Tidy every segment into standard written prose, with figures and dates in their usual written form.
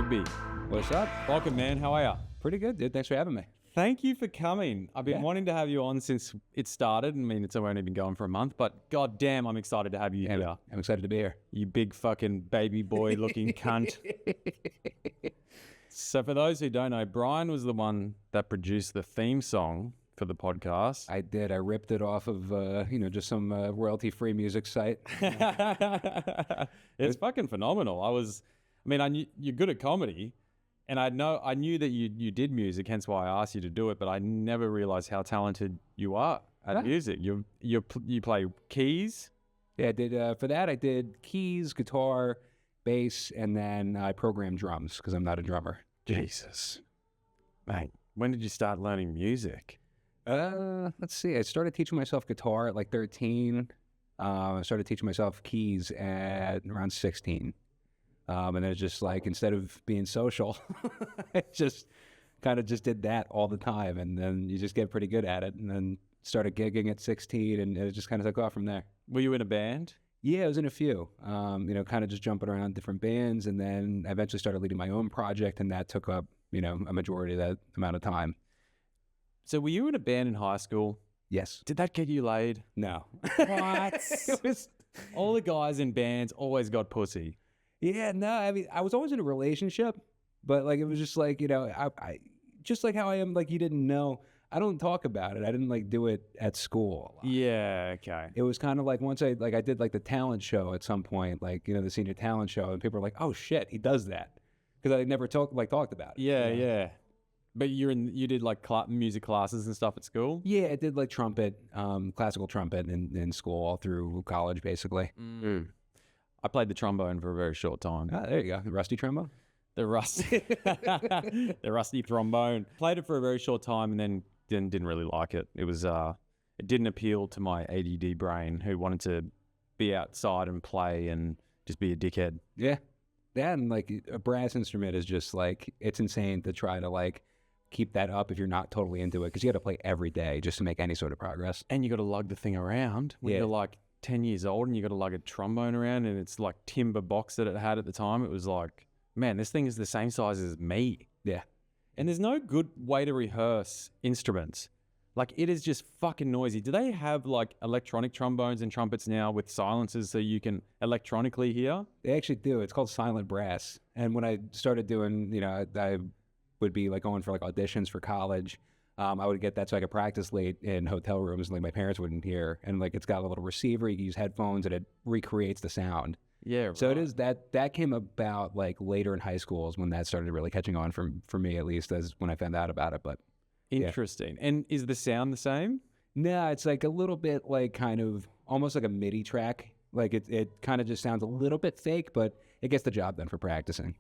Rigby. What's up? Welcome, man. How are you? Pretty good, dude. Thanks for having me. Thank you for coming. I've been wanting to have you on since it started. I mean, it's only been going for a month, but god damn, I'm excited to have you here. I'm excited to be here. You big fucking baby boy looking cunt. So for those who don't know, Brian was the one that produced the theme song for the podcast. I did. I ripped it off of, just some royalty-free music site. It's fucking phenomenal. I knew you're good at comedy, and I knew that you did music, hence why I asked you to do it. But I never realized how talented you are at music. You play keys. Yeah, I did. For that, I did keys, guitar, bass, and then I programmed drums because I'm not a drummer. Jesus, mate. When did you start learning music? Let's see. I started teaching myself guitar at like 13. I started teaching myself keys at around 16. And then it's just like, instead of being social, I just kind of just did that all the time. And then you just get pretty good at it. And then started gigging at 16 and it just kind of took off from there. Were you in a band? Yeah, I was in a few, kind of just jumping around different bands. And then I eventually started leading my own project, and that took up, a majority of that amount of time. So were you in a band in high school? Yes. Did that get you laid? No. What? All the guys in bands always got pussy. Yeah, no, I mean, I was always in a relationship, but like, it was just like, I just like how I am, like, you didn't know, I don't talk about it. I didn't like do it at school. Yeah, okay. It was kind of like once I did like the talent show at some point, like, the senior talent show, and people were like, oh shit, he does that. Because I never talked about it. Yeah, yeah. But you did like music classes and stuff at school? Yeah, I did like trumpet, classical trumpet in school all through college, basically. Mm. I played the trombone for a very short time. Ah, there you go. The rusty trombone? The rusty trombone. Played it for a very short time and then didn't really like it. It was it didn't appeal to my ADD brain, who wanted to be outside and play and just be a dickhead. Yeah. That and like a brass instrument is just like, it's insane to try to like keep that up if you're not totally into it, because you got to play every day just to make any sort of progress. And you got to lug the thing around when you're like 10 years old, and you got to lug a trombone around, and it's like timber box that it had at the time. It was like, man, this thing is the same size as me. Yeah. And there's no good way to rehearse instruments. Like, it is just fucking noisy. Do they have like electronic trombones and trumpets now with silencers so you can electronically hear? They actually do. It's called silent brass. And when I started doing, I would be like going for like auditions for college. I would get that so I could practice late in hotel rooms, and like my parents wouldn't hear. And like, it's got a little receiver. You can use headphones and it recreates the sound. Yeah. So it is that came about like later in high school is when that started really catching on for me, at least, as when I found out about it. But interesting. Yeah. And is the sound the same? No, it's like a little bit like kind of almost like a MIDI track. Like it kind of just sounds a little bit fake, but it gets the job done for practicing.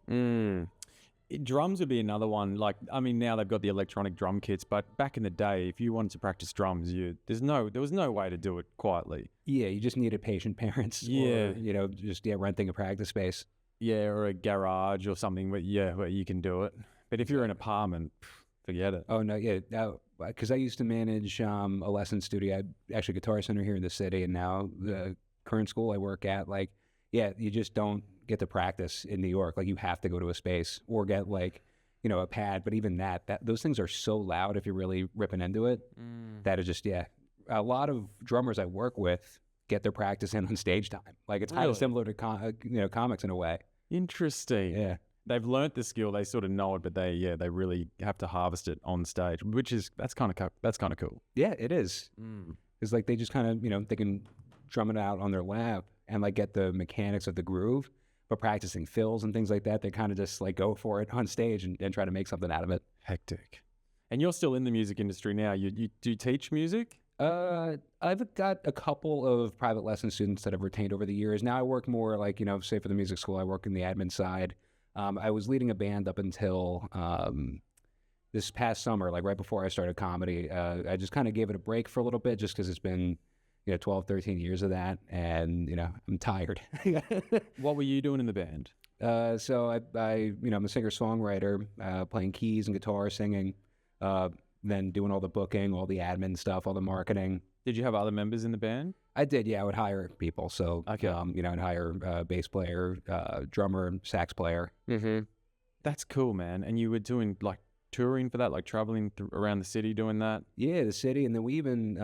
Drums would be another one. Like, I mean, now they've got the electronic drum kits, but back in the day, if you wanted to practice drums, there was no way to do it quietly. Yeah, you just needed patient parents. Yeah. Or, just renting a practice space. Yeah, or a garage or something, where you can do it. But if you're in an apartment, forget it. Oh, no, yeah. Because I used to manage a lesson studio. I actually Guitar Center here in the city, and now the current school I work at, you just don't get to practice in New York. Like, you have to go to a space or get like, a pad. But even that those things are so loud if you're really ripping into it. That is just, a lot of drummers I work with get their practice in on stage time. Like, it's kind of similar to comics in a way. Interesting. Yeah. They've learnt the skill, they sort of know it, but they really have to harvest it on stage, that's kind of cool. Yeah, it is. It's like they just kind of, they can drum it out on their lap and like get the mechanics of the groove, but practicing fills and things like that, they kind of just like go for it on stage and try to make something out of it. Hectic. And you're still in the music industry now. You do you teach music? I've got a couple of private lesson students that I've retained over the years. Now I work more like, say for the music school, I work in the admin side. I was leading a band up until this past summer, like right before I started comedy. I just kind of gave it a break for a little bit just because it's been 12, 13 years of that, and I'm tired. What were you doing in the band? So I'm a singer-songwriter, playing keys and guitar, singing, then doing all the booking, all the admin stuff, all the marketing. Did you have other members in the band? I did, yeah. I would hire people. So, okay. I'd hire a bass player, drummer, sax player. Mm-hmm. That's cool, man. And you were doing like touring for that, like traveling around the city doing that? Yeah, the city. And then we even,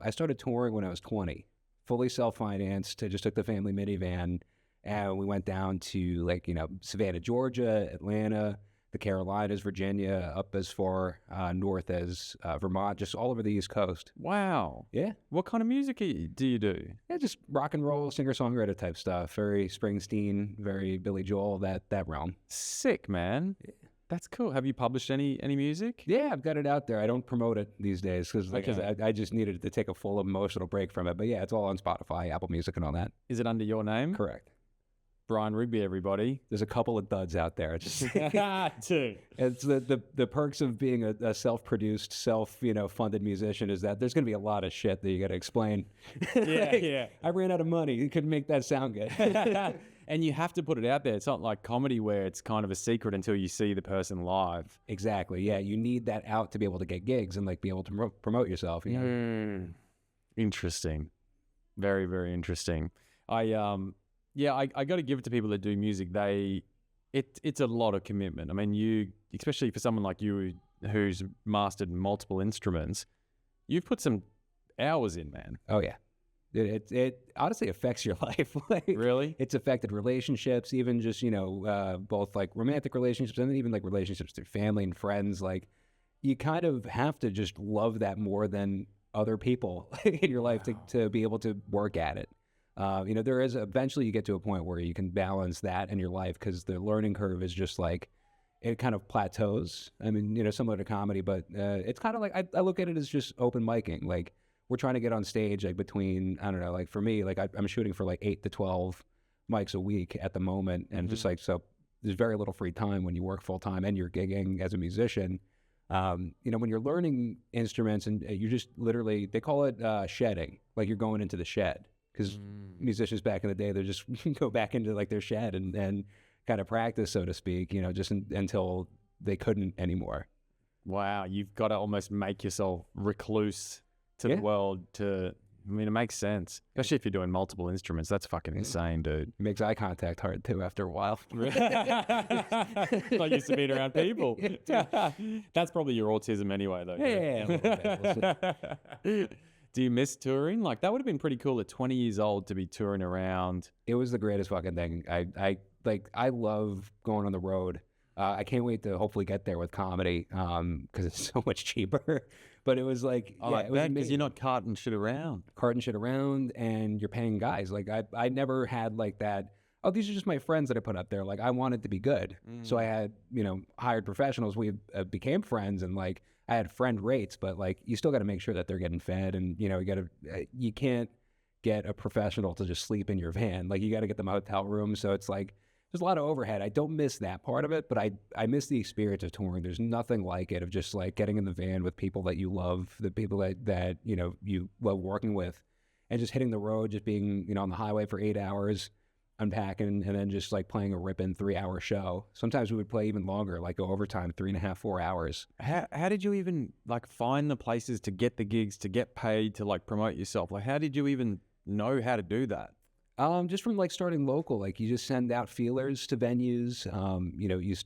I started touring when I was 20, fully self-financed. I just took the family minivan and we went down to like, Savannah, Georgia, Atlanta, the Carolinas, Virginia, up as far north as Vermont, just all over the East Coast. Wow. Yeah. What kind of music do you do? Yeah, just rock and roll, singer-songwriter type stuff. Very Springsteen, very Billy Joel, that realm. Sick, man. Yeah. That's cool. Have you published any music? Yeah, I've got it out there. I don't promote it these days because Okay. I just needed to take a full emotional break from it. But yeah, it's all on Spotify, Apple Music, and all that. Is it under your name? Correct. Brian Rigby, everybody. There's a couple of duds out there. It's just Dude. It's the perks of being a self-produced, funded musician is that there's going to be a lot of shit that you got to explain. Yeah, yeah. I ran out of money. You couldn't make that sound good. And you have to put it out there. It's not like comedy where it's kind of a secret until you see the person live. Exactly. Yeah, you need that out to be able to get gigs and like be able to promote yourself. Interesting. Very, very interesting. I got to give it to people that do music. It's a lot of commitment. I mean, especially for someone like you who's mastered multiple instruments, you've put some hours in, man. Oh yeah. It honestly affects your life. Like, really? It's affected relationships, even just, both like romantic relationships and then even like relationships through family and friends. Like you kind of have to just love that more than other people in your life to be able to work at it. There is eventually you get to a point where you can balance that in your life because the learning curve is just like, it kind of plateaus. I mean, similar to comedy, but it's kind of like, I look at it as just open micing. Like, we're trying to get on stage like between, I don't know, like for me, like I'm shooting for like 8 to 12 mics a week at the moment. And just like, so there's very little free time when you work full time and you're gigging as a musician. When you're learning instruments and you're just literally, they call it shedding, like you're going into the shed. Because musicians back in the day, they just go back into like their shed and kind of practice, so to speak, just until they couldn't anymore. Wow, you've got to almost make yourself recluse to the world it makes sense. Especially if you're doing multiple instruments. That's fucking insane, dude. It makes eye contact hard too after a while. Not used to being around people. That's probably your autism anyway, though. Yeah, a little bit. Do you miss touring? Like, that would have been pretty cool at 20 years old to be touring around. It was the greatest fucking thing. I love going on the road. I can't wait to hopefully get there with comedy because it's so much cheaper. But it was like, it was because you're not carting shit around. And you're paying guys. Like, I never had like that, oh, these are just my friends that I put up there. Like, I wanted to be good. So I had, hired professionals. We became friends and like, I had friend rates, but like, you still got to make sure that they're getting fed and, you can't get a professional to just sleep in your van. Like, you got to get them a hotel room. So it's like, there's a lot of overhead. I don't miss that part of it, but I miss the experience of touring. There's nothing like it of just like getting in the van with people that you love, the people that you love working with, and just hitting the road, just being, on the highway for 8 hours, unpacking, and then just like playing a ripping 3-hour show. Sometimes we would play even longer, like go overtime, 3.5, 4 hours. How did you even like find the places to get the gigs, to get paid, to like promote yourself? Like, how did you even know how to do that? Just from like starting local, like you just send out feelers to venues.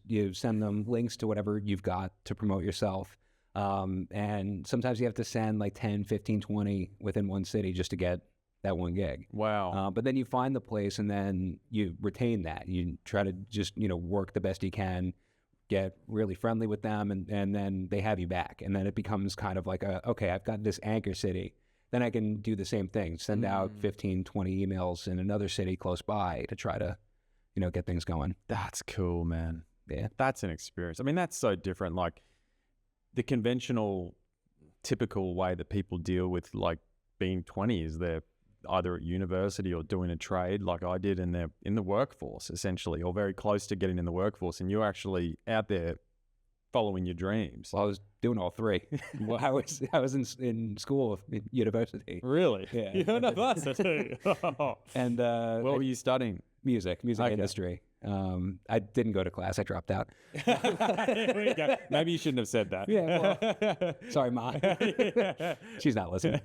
You send them links to whatever you've got to promote yourself. And sometimes you have to send like 10, 15, 20 within one city just to get that one gig. Wow. But then you find the place and then you retain that. You try to just, work the best you can, get really friendly with them, and then they have you back. And then it becomes kind of like okay, I've got this anchor city. Then I can do the same thing, send out 15, 20 emails in another city close by to try to, get things going. That's cool, man. Yeah. That's an experience. I mean, that's so different. Like the conventional, typical way that people deal with like being 20 is they're either at university or doing a trade like I did in the workforce essentially, or very close to getting in the workforce. And you're actually out there following your dreams. Well, I was doing all three. I was in school, in university. Really? Yeah. You're an advisor too. And what were you studying? Music industry. I didn't go to class. I dropped out. Here we go. Maybe you shouldn't have said that. Yeah. Well, sorry, Ma. She's not listening.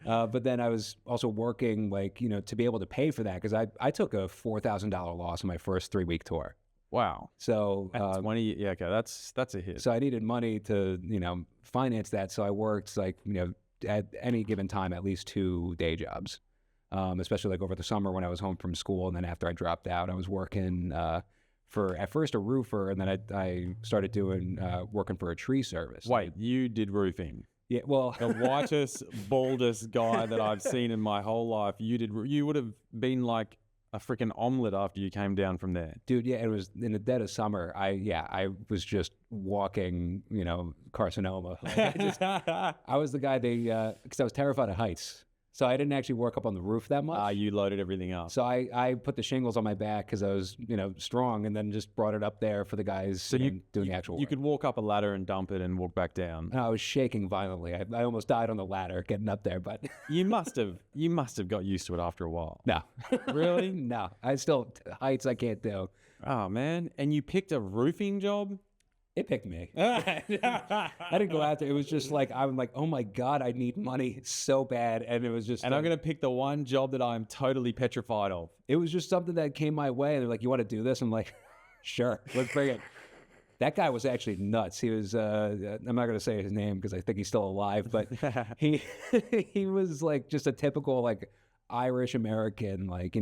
But then I was also working, like, to be able to pay for that because I took a $4,000 loss on my first 3-week tour. Wow. So At 20, yeah, okay, that's a hit. so I needed money to, finance that. So I worked like, at any given time, at least 2 day jobs, especially like over the summer when I was home from school. And then after I dropped out, I was working for at first a roofer. And then I started doing working for a tree service. Wait, you did roofing? Yeah, well, The whitest, baldest guy that I've seen in my whole life. You would have been like a freaking omelet after you came down from there. dude, yeah, it was in the dead of summer. I was just walking, carcinoma. Like, I was the guy because I was terrified of heights. So I didn't actually work up on the roof that much. You loaded everything up. So I put the shingles on my back because I was, strong, and then just brought it up there for the guys doing the actual work. You could walk up a ladder and dump it and walk back down. And I was shaking violently. I almost died on the ladder getting up there, but You must have got used to it after a while. no. Really? No. I still, heights I can't do. Oh man. And you picked a roofing job? It picked me. I didn't go out there. It was just like, I'm like, oh my God, I need money so bad. And it was just, And I'm going to pick the one job that I'm totally petrified of. it was just something that came my way. And they're like, you want to do this? I'm like, sure, let's bring it. That guy was actually nuts. He was, I'm not going to say his name because I think he's still alive, but he was like just a typical like Irish American. Like,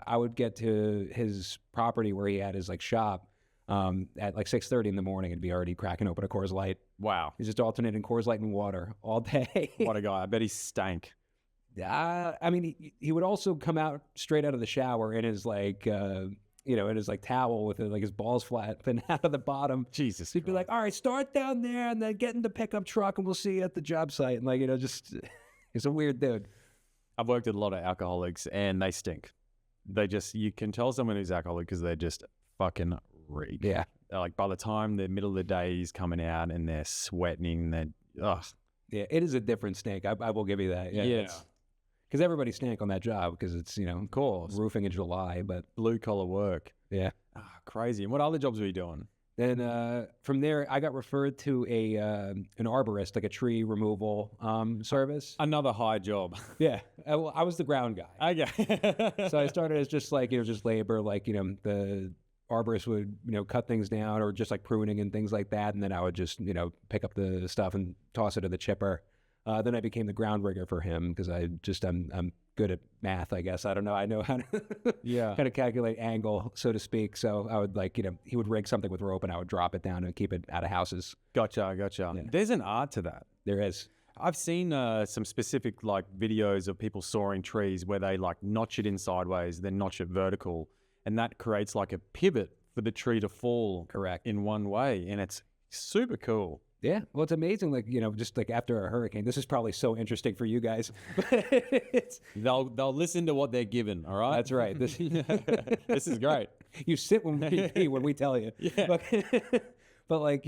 I would get to his property where he had his like shop at like 6:30 in the morning and be already cracking open a Coors Light. Wow. He's just alternating Coors Light and water all day. What a guy. I bet he stank. I mean, he would also come out straight out of the shower in his like, in his like towel with like his balls flapping out of the bottom. Jesus. So he'd be like, all right, start down there and then get in the pickup truck and we'll see you at the job site. And like, just, he's a weird dude. I've worked with a lot of alcoholics and they stink. You can tell someone who's alcoholic because they're just fucking reek. Yeah. Like by the time the middle of the day is coming out and they're sweating, ugh. Yeah, it is a different stink. I will give you that. Yeah. Because everybody stank on that job because it's, Of course. roofing in July, but Blue collar work. yeah. Crazy. And what other jobs were you doing? Then from there, I got referred to an arborist, like a tree removal service. Another high job. Yeah, well, I was the ground guy. Okay. So I started as just like, just labor, like, the arborist would, cut things down or just like pruning and things like that. And then I would just, pick up the stuff and toss it to the chipper. Then I became the ground rigger for him because I'm good at math, I guess. I don't know. I know how to kind of calculate angle, so to speak. So I would like, he would rig something with rope and I would drop it down and keep it out of houses. Gotcha. Yeah. There's an art to that. There is. I've seen some specific like videos of people sawing trees where they like notch it in sideways, then notch it vertical. And that creates like a pivot for the tree to fall Correct. in one way. And it's super cool. Yeah. Well, it's amazing. Like, just like after a hurricane, this is probably so interesting for you guys. They'll listen to what they're given. All right. That's right. This is great. You sit when we tell you. Yeah. But like,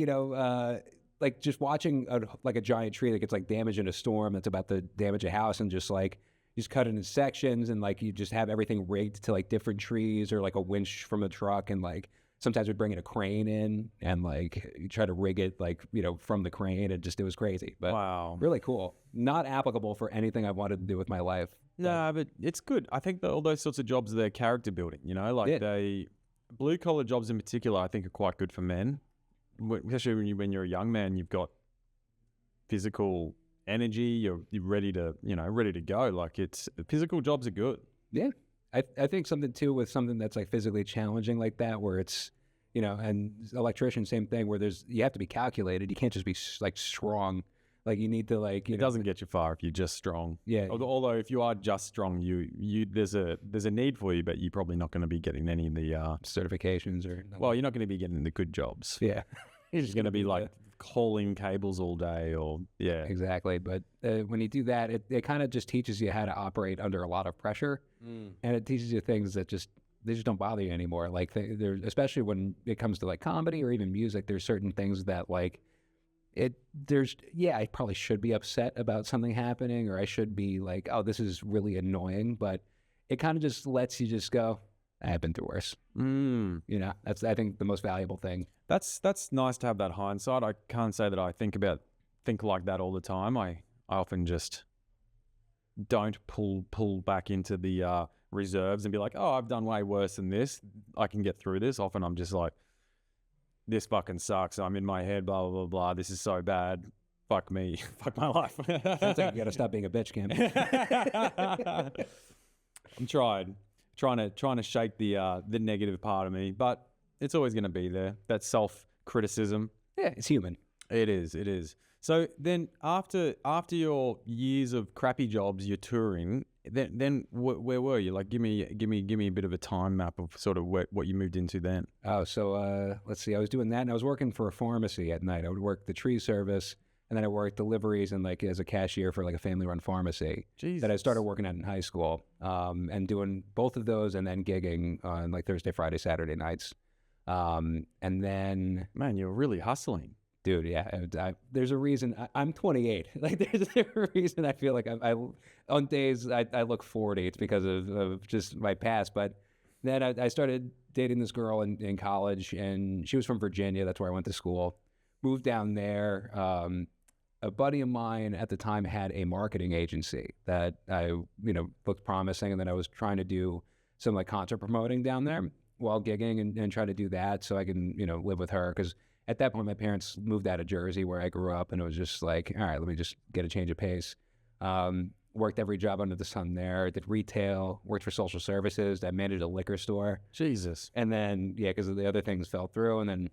like just watching a giant tree that gets like damaged in a storm that's about to damage a house and just like, you just cut it in sections and like you just have everything rigged to like different trees or like a winch from a truck and like sometimes we'd bring in a crane in and like you try to rig it like, from the crane. It was crazy, but Wow. really cool. Not applicable for anything I wanted to do with my life. No, but it's good. I think that all those sorts of jobs, they're character building, like blue collar jobs in particular, I think are quite good for men, especially when you're a young man, you've got physical energy, you're ready to, ready to go. Like physical jobs are good. Yeah. I think something too with something that's like physically challenging like that, where it's, and electrician, same thing, where you have to be calculated. You can't just be like strong. Like you need to like, it doesn't get you far if you're just strong. Yeah. Although if you are just strong, there's a need for you, but you're probably not going to be getting any of the certifications or. Well, you're not going to be getting the good jobs. Yeah. You're just going to be like hauling cables all day or Exactly. But when you do that, it kind of just teaches you how to operate under a lot of pressure, and it teaches you things that they just don't bother you anymore. Like especially when it comes to like comedy or even music, there's certain things that like I probably should be upset about something happening, or I should be like, oh, this is really annoying, but it kind of just lets you just go, I've been through worse. That's, I think, the most valuable thing. That's nice to have that hindsight. I can't say that I think like that all the time. I often just don't pull back into the reserves and be like, oh, I've done way worse than this. I can get through this. Often I'm just like, this fucking sucks. I'm in my head, blah, blah, blah, blah. This is so bad. Fuck me. Fuck my life. Sounds like you got to stop being a bitch, Cam. I'm trying to shake the negative part of me, but it's always going to be there. That self-criticism. Yeah, it's human. It is. So then after your years of crappy jobs, you're touring, then where were you? Like, give me a bit of a time map of sort of what you moved into then. Oh, so let's see. I was doing that, and I was working for a pharmacy at night. I would work the tree service, and then I worked deliveries and like as a cashier for like a family-run pharmacy. Jesus. That I started working at in high school, and doing both of those, and then gigging on like Thursday, Friday, Saturday nights. And then, Man, you're really hustling. dude, yeah, there's a reason I'm 28. Like, there's a reason I feel like I on days I look 40. It's because of just my past. But then I started dating this girl in college, and she was from Virginia. That's where I went to school. Moved down there. A buddy of mine at the time had a marketing agency that I, looked promising, and then I was trying to do some like concert promoting down there while gigging and try to do that so I can, live with her. Because at that point, my parents moved out of Jersey where I grew up, and it was just like, all right, let me just get a change of pace. Worked every job under the sun there. Did retail, worked for social services. I managed a liquor store. Jesus. And then, because the other things fell through, and then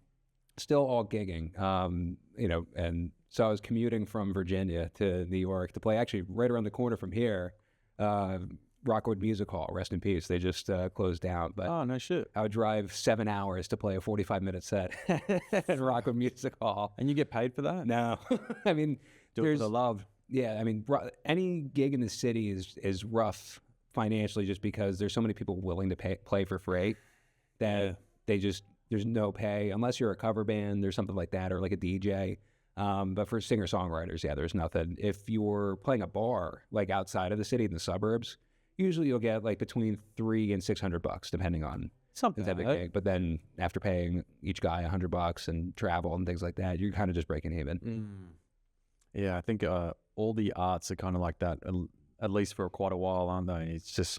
still all gigging, and so I was commuting from Virginia to New York to play actually right around the corner from here, Rockwood Music Hall, rest in peace. They just closed down. But Oh, no shit. I would drive 7 hours to play a 45-minute set at Rockwood Music Hall. And you get paid for that? No. I mean, Do it for the love. yeah, I mean, any gig in the city is rough financially just because there's so many people willing to play for free that there's no pay unless you're a cover band or something like that, or like a DJ. But for singer-songwriters, there's nothing. If you're playing a bar like outside of the city in the suburbs, usually you'll get like between $300 and $600 depending on Something the type of gig. But then after paying each guy $100 and travel and things like that, you're kind of just breaking even. Yeah, I think all the arts are kind of like that, at least for quite a while, aren't they? It's just,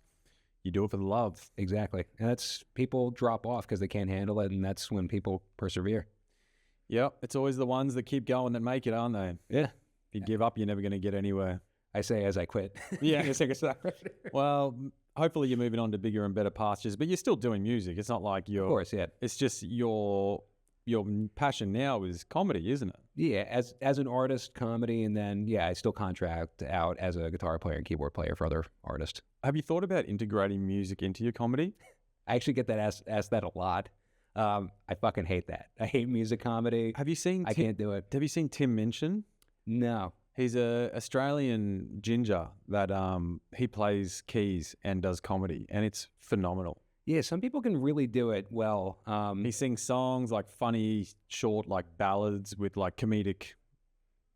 you do it for the love. Exactly. And that's, people drop off because they can't handle it, and that's when people persevere. Yep, it's always the ones that keep going that make it, aren't they? Yeah. If you give up, you're never going to get anywhere. I say as I quit. Yeah. Being a singer-songwriter. Well, hopefully you're moving on to bigger and better pastures, but you're still doing music. It's not like Of course, yeah. It's just your passion now is comedy, isn't it? Yeah, as an artist, comedy, and then, I still contract out as a guitar player and keyboard player for other artists. Have you thought about integrating music into your comedy? I actually get that asked that a lot. I fucking hate that. I hate music comedy. Have you seen? I can't do it. Have you seen Tim Minchin? No. He's a Australian ginger that he plays keys and does comedy, and it's phenomenal. Yeah, some people can really do it well. He sings songs like funny, short, like ballads with like comedic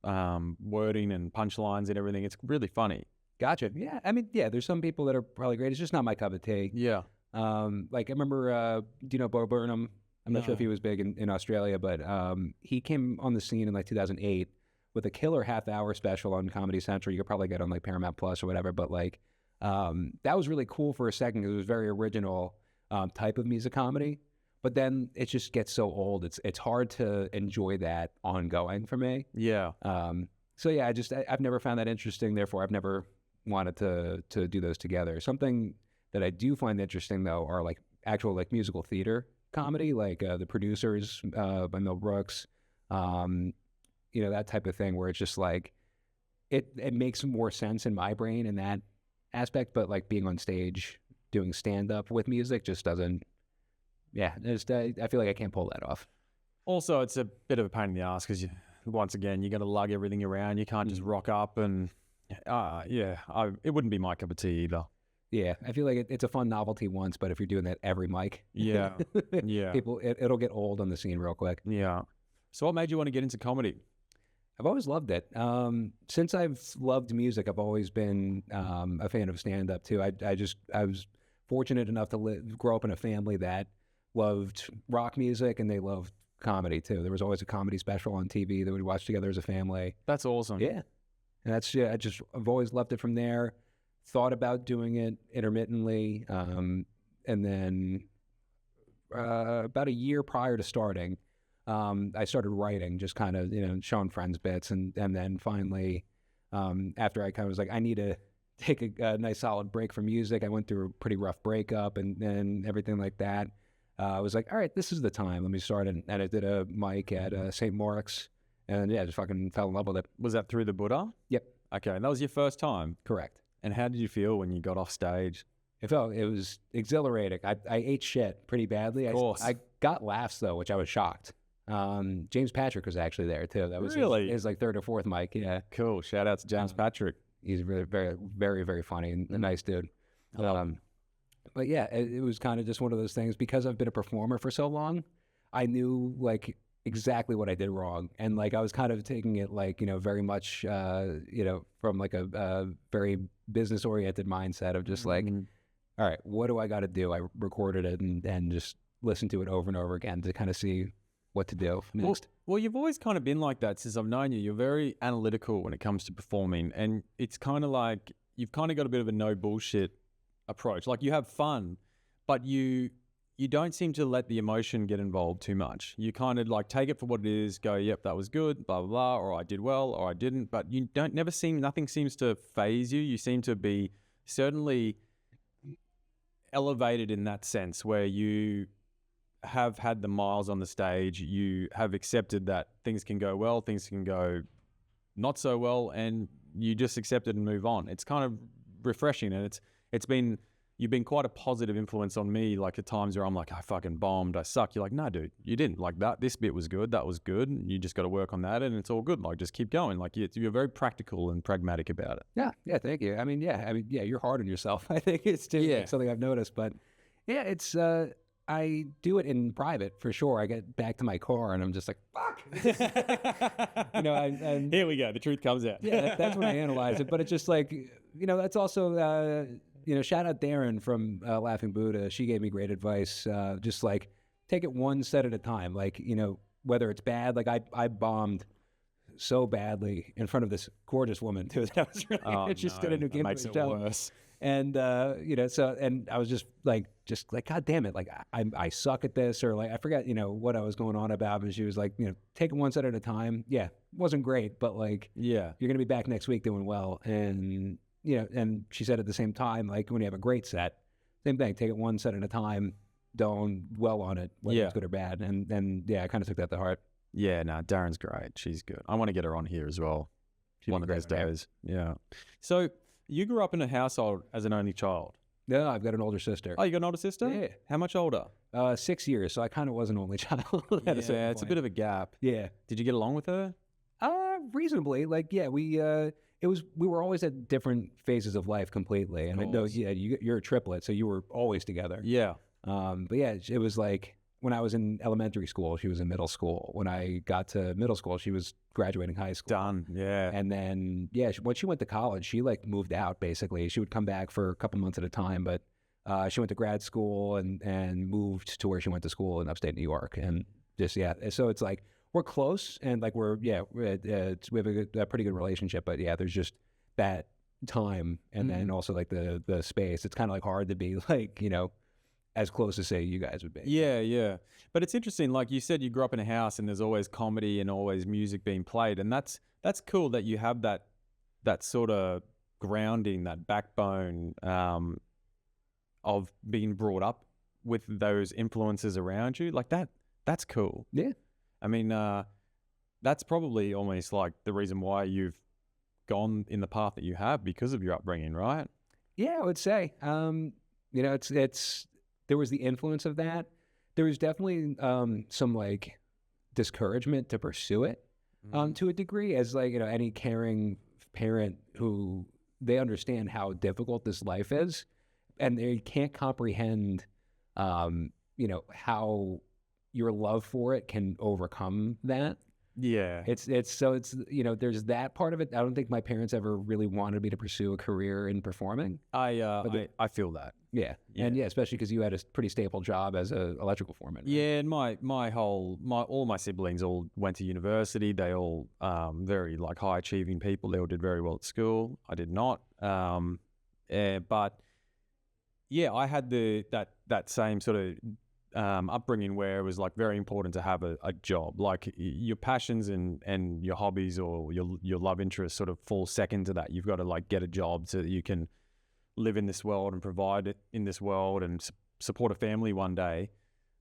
wording and punchlines and everything. It's really funny. Gotcha. Yeah, I mean, there's some people that are probably great. It's just not my cup of tea. Yeah. Like I remember, do you know Bo Burnham? I'm not sure if he was big in Australia, but he came on the scene in like 2008 with a killer half-hour special on Comedy Central. You could probably get on like Paramount Plus or whatever, but like that was really cool for a second because it was very original type of music comedy. But then it just gets so old. It's hard to enjoy that ongoing for me. Yeah. So yeah, I've never found that interesting. Therefore, I've never wanted to do those together. Something that I do find interesting though are like actual like musical theater comedy, like The Producers by Mel Brooks. That type of thing where it's just like it makes more sense in my brain in that aspect, but like being on stage doing stand-up with music just doesn't. I feel like I can't pull that off. Also, it's a bit of a pain in the ass because once again you got to lug everything around. You can't just rock up and it wouldn't be my cup of tea either. Yeah, I feel like it's a fun novelty once, but if you're doing that every mic, yeah, people it'll get old on the scene real quick. Yeah. So what made you want to get into comedy? I've always loved it. Since I've loved music, I've always been a fan of stand-up too. I was fortunate enough to grow up in a family that loved rock music and they loved comedy too. There was always a comedy special on TV that we'd watch together as a family. That's awesome. Yeah, and I've always loved it from there. Thought about doing it intermittently, and then about a year prior to starting, I started writing, just kind of, showing friends bits. And then finally, after I kind of was like, I need to take a nice solid break from music. I went through a pretty rough breakup and everything like that. I was like, all right, this is the time. Let me start. And I did a mic at St. Moritz. And yeah, just fucking fell in love with it. Was that through the Buddha? Yep. Okay, and that was your first time? Correct. And how did you feel when you got off stage? It was exhilarating. I ate shit pretty badly. Of course. I got laughs, though, which I was shocked. James Patrick was actually there, too. That was really? his like third or fourth mic, yeah. Cool. Shout out to James Patrick. He's really very, very, very funny and a nice dude. But yeah, it was kind of just one of those things. Because I've been a performer for so long, I knew like exactly what I did wrong. And like I was kind of taking it like, very much, from like a very business-oriented mindset of just like, all right, what do I got to do? I recorded it and just listened to it over and over again to kind of see what to do next. Well, you've always kind of been like that since I've known you. You're very analytical when it comes to performing. And it's kind of like you've kind of got a bit of a no bullshit approach. Like you have fun, but you don't seem to let the emotion get involved too much. You kind of like take it for what it is, go, yep, that was good, blah, blah, blah, or I did well, or I didn't. But you nothing seems to phase you. You seem to be certainly elevated in that sense where you have had the miles on the stage. You have accepted that things can go well, things can go not so well, and you just accept it and move on. It's kind of refreshing, and you've been quite a positive influence on me. Like at times where I'm like, I fucking bombed, I suck. You're like, no, dude, you didn't. Like this bit was good, that was good. And you just got to work on that, and it's all good. Like just keep going. Like you're very practical and pragmatic about it. Yeah, thank you. I mean, you're hard on yourself. I think it's something I've noticed, but yeah, it's I do it in private for sure. I get back to my car and I'm just like, fuck. Here we go. The truth comes out. Yeah, that's when I analyze it. But it's just like, that's also, shout out Darren from Laughing Buddha. She gave me great advice. Just like take it one set at a time. Like, whether it's bad, like I bombed so badly in front of this gorgeous woman too. That was really interested in who came to the show. Worse. And and I was just like God damn it, like I suck at this, or like I forgot what I was going on about, and she was like, take it one set at a time. Yeah, wasn't great, but like you're gonna be back next week doing well. And and she said at the same time, like when you have a great set, same thing, take it one set at a time, don't dwell on it, whether it's good or bad. And yeah, I kind of took that to heart. Yeah, no, Darren's great. She's good. I want to get her on here as well. One of those days. Yeah. So you grew up in a household as an only child? No, I've got an older sister. Oh, you got an older sister? Yeah. How much older? 6 years, so I kind of was an only child. It's a bit of a gap. Yeah. Did you get along with her? Reasonably. Like, yeah, we were always at different phases of life completely. And I know, you're a triplet, so you were always together. Yeah. But yeah, it was like when I was in elementary school, she was in middle school. When I got to middle school, she was graduating high school. Done, yeah. And then, when she went to college, she like moved out basically. She would come back for a couple months at a time, but she went to grad school and moved to where she went to school in upstate New York. And just, so it's like we're close and like we have a pretty good relationship, but yeah, there's just that time and then also like the space. It's kind of like hard to be like, as close as say you guys would be. Yeah. But it's interesting, like you said, you grew up in a house and there's always comedy and always music being played. And that's cool that you have that sort of grounding, that backbone of being brought up with those influences around you. Like that's cool. Yeah. I mean, that's probably almost like the reason why you've gone in the path that you have because of your upbringing, right? Yeah, I would say. It's there was the influence of that. There was definitely some like discouragement to pursue it to a degree, as like any caring parent who they understand how difficult this life is, and they can't comprehend how your love for it can overcome that. Yeah. It's there's that part of it. I don't think my parents ever really wanted me to pursue a career in performing. I feel that. Yeah. And especially because you had a pretty staple job as an electrical foreman. Right? Yeah, and all my siblings all went to university. They all very like high achieving people. They all did very well at school. I did not. But yeah, I had that same sort of upbringing where it was like very important to have a job. Like your passions and your hobbies or your love interests sort of fall second to that. You've got to like get a job so that you can live in this world and provide in this world and support a family one day.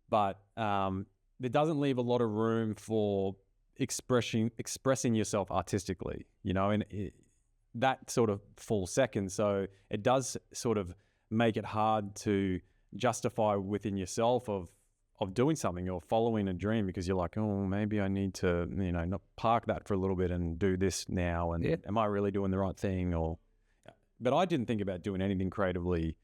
But it doesn't leave a lot of room for expressing yourself artistically, you know, and that sort of falls second. So it does sort of make it hard to justify within yourself of doing something or following a dream, because you're like, oh, maybe I need to, you know, not park that for a little bit and do this now. And am I really doing the right thing? But I didn't think about doing anything creatively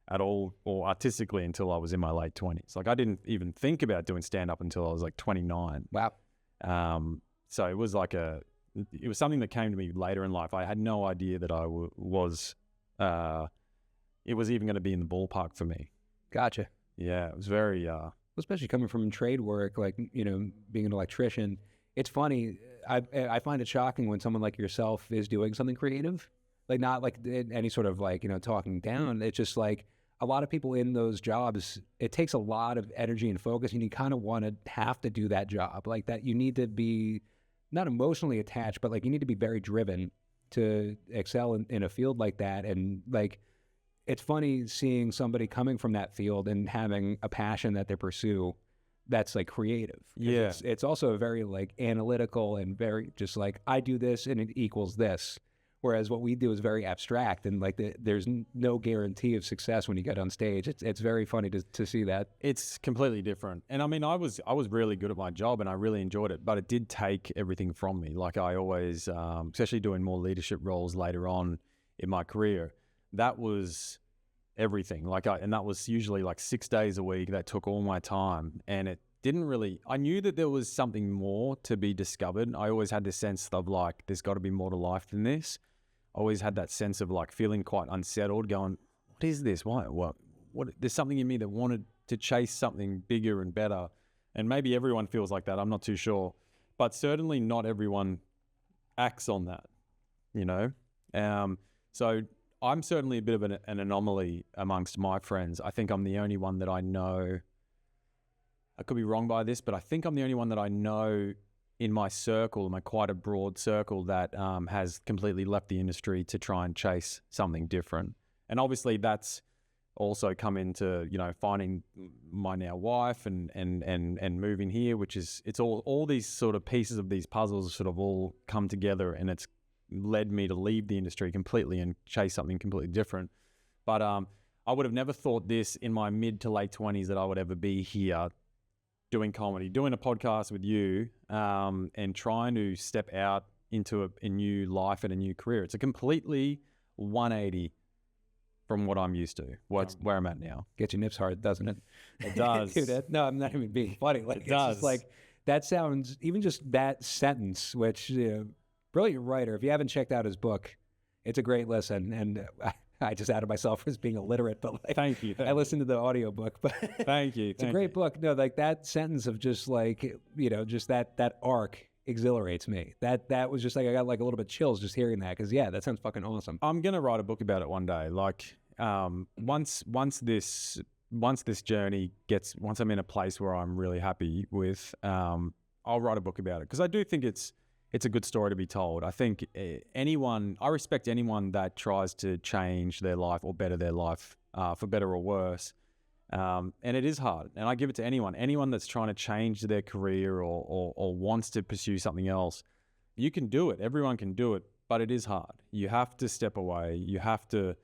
at all or artistically until I was in my late 20s. Like I didn't even think about doing stand-up until I was like 29. Wow. So it was like it was something that came to me later in life. I had no idea that it was even going to be in the ballpark for me. Gotcha. Yeah, it was very... especially coming from trade work, like, you know, being an electrician, it's funny. I find it shocking when someone like yourself is doing something creative, like not like any sort of like, you know, talking down. It's just like a lot of people in those jobs, it takes a lot of energy and focus, and you kind of want to have to do that job like that. You need to be not emotionally attached, but like you need to be very driven to excel in a field like that. And like, it's funny seeing somebody coming from that field and having a passion that they pursue that's like creative. Yeah. It's also very like analytical and very just like, I do this and it equals this. Whereas what we do is very abstract, and like there's no guarantee of success when you get on stage. It's very funny to see that. It's completely different. And I mean, I was really good at my job and I really enjoyed it, but it did take everything from me. Like I always, especially doing more leadership roles later on in my career, that was everything. And that was usually like 6 days a week. That took all my time, and it didn't really, I knew that there was something more to be discovered. I always had this sense of like, there's got to be more to life than this. I always had that sense of like feeling quite unsettled, going, what is this? Why? What? There's something in me that wanted to chase something bigger and better. And maybe everyone feels like that. I'm not too sure, but certainly not everyone acts on that, you know? So I'm certainly a bit of an anomaly amongst my friends. I think I'm the only one that I know. I could be wrong by this, but I think I'm the only one that I know in my circle, my quite a broad circle, that has completely left the industry to try and chase something different. And obviously that's also come into, you know, finding my now wife and moving here, which is, it's all these sort of pieces of these puzzles sort of all come together, and it's led me to leave the industry completely and chase something completely different. But I would have never thought this in my mid to late 20s that I would ever be here doing comedy, doing a podcast with you, and trying to step out into a new life and a new career. It's a completely 180 from what I'm used to, where I'm at now. Gets your nips hard, doesn't it? It does. Dude, no, I'm not even being funny. Like, it does. Just like, that sounds, even just that sentence, which, brilliant writer. If you haven't checked out his book, it's a great listen. And I just outed myself as being illiterate, but like, thank you. I listened to the audiobook, but thank you. It's a great book. No, like that sentence of just like, you know, just that arc exhilarates me. That was just like, I got like a little bit chills just hearing that. Cause yeah, that sounds fucking awesome. I'm going to write a book about it one day. Like, once this journey gets, once I'm in a place where I'm really happy with, I'll write a book about it. Cause I do think it's a good story to be told. I think I respect anyone that tries to change their life or better their life, for better or worse. And it is hard. And I give it to anyone that's trying to change their career or wants to pursue something else. You can do it. Everyone can do it, but it is hard. You have to step away. You have to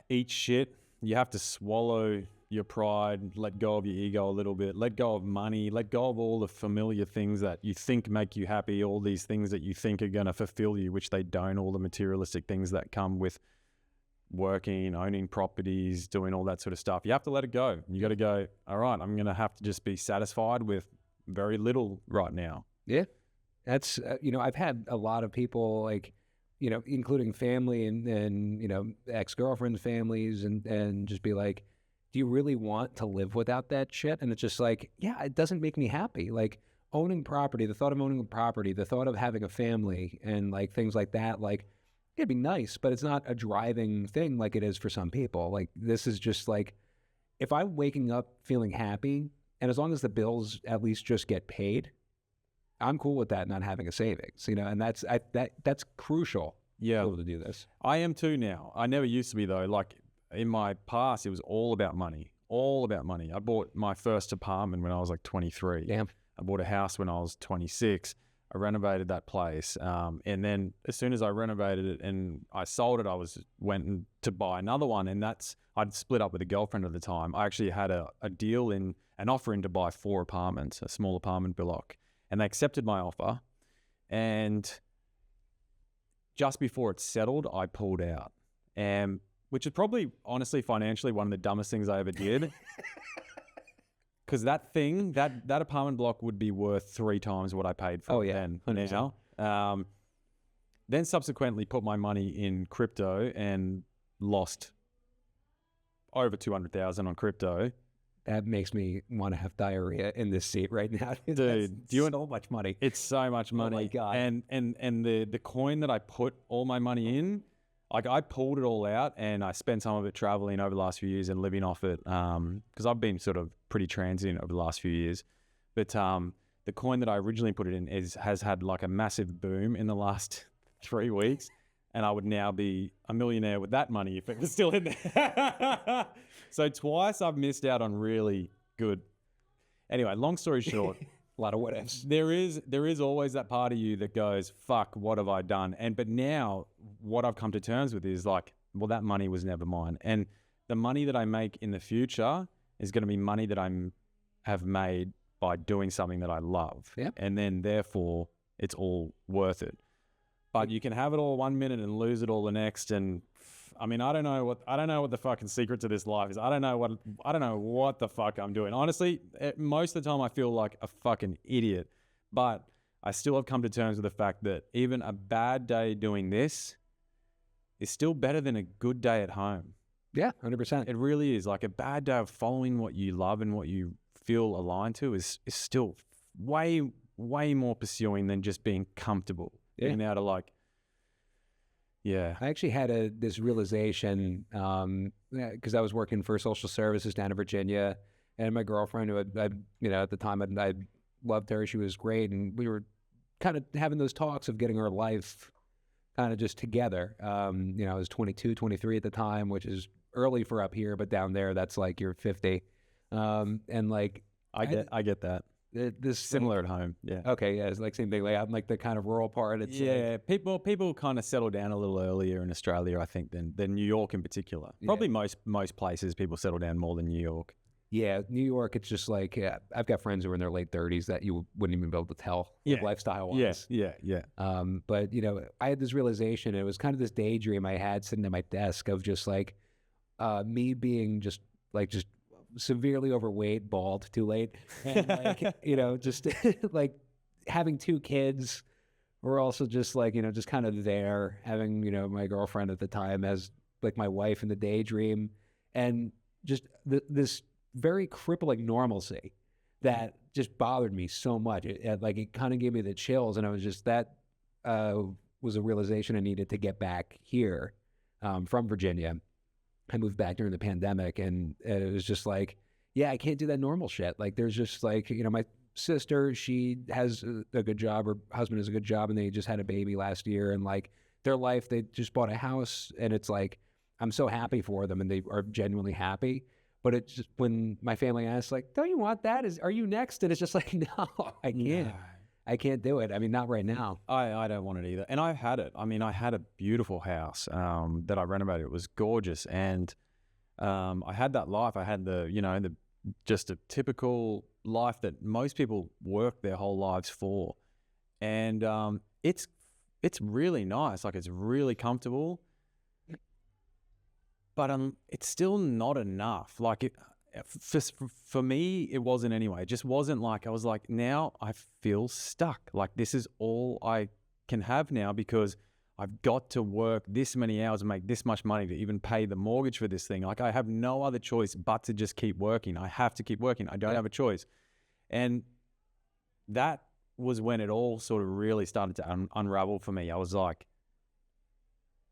eat shit. You have to swallow your pride, let go of your ego a little bit, let go of money, let go of all the familiar things that you think make you happy, all these things that you think are going to fulfill you, which they don't, all the materialistic things that come with working, owning properties, doing all that sort of stuff. You have to let it go. You got to go, all right, I'm going to have to just be satisfied with very little right now. Yeah. That's, I've had a lot of people like, including family and ex-girlfriends' families and just be like, do you really want to live without that shit? And it's just like, yeah, it doesn't make me happy. Like owning property, the thought of owning property, the thought of having a family and like things like that, like it'd be nice, but it's not a driving thing like it is for some people. Like this is just like, if I'm waking up feeling happy, and as long as the bills at least just get paid, I'm cool with that, not having a savings, and that's crucial to be Yeah, able to do this. I am too now. I never used to be though. Like in my past, it was all about money. All about money. I bought my first apartment when I was like 23. Damn. I bought a house when I was 26. I renovated that place. And then as soon as I renovated it and I sold it, went to buy another one. And I'd split up with a girlfriend at the time. I actually had an offer in to buy 4 apartments, a small apartment block. And they accepted my offer. And just before it settled, I pulled out. And which is probably, honestly, financially, one of the dumbest things I ever did. Because that apartment block would be worth 3 times what I paid for then. 100%. Now. Then subsequently put my money in crypto and lost over 200,000 on crypto. That makes me want to have diarrhea in this seat right now. Dude, so much money. It's so much money. Oh my God. And the coin that I put all my money in, like I pulled it all out and I spent some of it traveling over the last few years and living off it. Because I've been sort of pretty transient over the last few years. But the coin that I originally put it in has had like a massive boom in the last 3 weeks. And I would now be a millionaire with that money if it was still in there. So twice I've missed out on really good. Anyway, long story short, A lot of what ifs. there is always that part of you that goes, fuck, what have I done? But now what I've come to terms with is like, well, that money was never mine. And the money that I make in the future is going to be money that have made by doing something that I love. Yep. And then therefore it's all worth it. But you can have it all 1 minute and lose it all the next. And I mean, I don't know what the fucking secret to this life is. I don't know what the fuck I'm doing. Honestly, most of the time I feel like a fucking idiot. But I still have come to terms with the fact that even a bad day doing this is still better than a good day at home. Yeah, 100%. It really is. Like a bad day of following what you love and what you feel aligned to is still way, way more pursuing than just being comfortable. Yeah. Being able to like, yeah. I actually had this realization because I was working for social services down in Virginia, and my girlfriend, who at the time I loved her, she was great, and we were kind of having those talks of getting our life kind of just together. I was 22, 23 at the time, which is early for up here, but down there that's like you're 50, and like I get that. This Similar at home, yeah. Okay, yeah, it's like same thing. Like I'm like the kind of rural part. It's yeah, people kind of settle down a little earlier in Australia, I think, than New York in particular. Probably most places people settle down more than New York. Yeah, New York, it's just like I've got friends who are in their late 30s that you wouldn't even be able to tell lifestyle wise. Yeah. But I had this realization. It was kind of this daydream I had sitting at my desk of just like me being just severely overweight, bald, too late, and like just like having 2 kids. We're also just like just kind of there, having my girlfriend at the time as like my wife in the daydream, and just this very crippling normalcy that just bothered me so much. It kind of gave me the chills, and I was just that was a realization I needed to get back here from Virginia. I moved back during the pandemic, and it was just like, yeah, I can't do that normal shit. Like there's just like, my sister, she has a good job, her husband has a good job, and they just had a baby last year, and like their life, they just bought a house, and it's like, I'm so happy for them, and they are genuinely happy. But it's just when my family asks, like, don't you want that? Are you next? And it's just like, no, I can't. I can't do it. I mean, not right now. I don't want it either. And I had it. I mean, I had a beautiful house that I renovated. It was gorgeous. And I had that life. I had just a typical life that most people work their whole lives for. And it's really nice. Like it's really comfortable. But it's still not enough. Like for me, it wasn't anyway. It just wasn't like, I was like, now I feel stuck. Like this is all I can have now because I've got to work this many hours and make this much money to even pay the mortgage for this thing. Like I have no other choice but to just keep working. I have to keep working. I don't have a choice. And that was when it all sort of really started to unravel for me. I was like,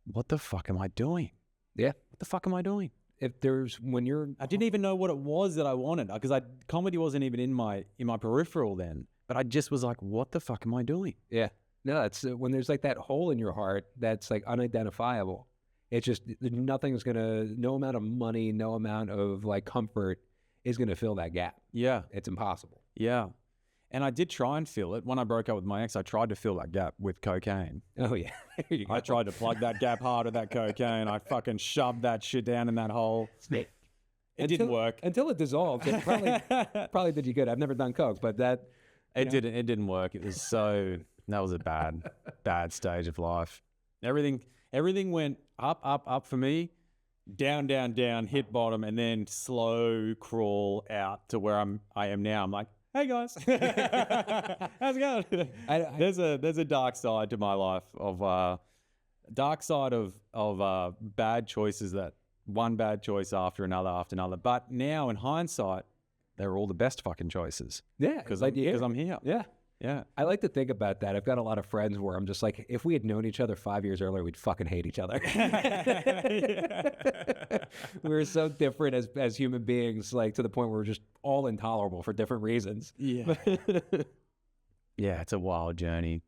what the fuck am I doing? Yeah. What the fuck am I doing? if there's when you're I didn't even know what it was that I wanted because comedy wasn't even in my peripheral then. But I just was like, what the fuck am I doing? yeah, no, it's when there's like that hole in your heart that's like unidentifiable. It's just nothing's gonna, no amount of money, no amount of like comfort is gonna fill that gap. Yeah. It's impossible. Yeah. And I did try and fill it. When I broke up with my ex, I tried to fill that gap with cocaine. Oh yeah, there you go. I tried to plug that gap hard with that cocaine. I fucking shoved that shit down in that hole. It didn't work. Until it dissolved. It probably did you good. I've never done coke, but that... It didn't work. It was that was a bad stage of life. Everything went up for me, down, hit bottom, and then slow crawl out to where I am now. I'm like, hey guys, how's it going? There's a dark side to my life of bad choices, that one bad choice after another. But now in hindsight, they were all the best fucking choices. Yeah, because I'm here. Yeah. Yeah. I like to think about that. I've got a lot of friends where I'm just like, if we had known each other 5 years earlier, we'd fucking hate each other. We're so different as human beings, like to the point where we're just all intolerable for different reasons. Yeah. Yeah, it's a wild journey.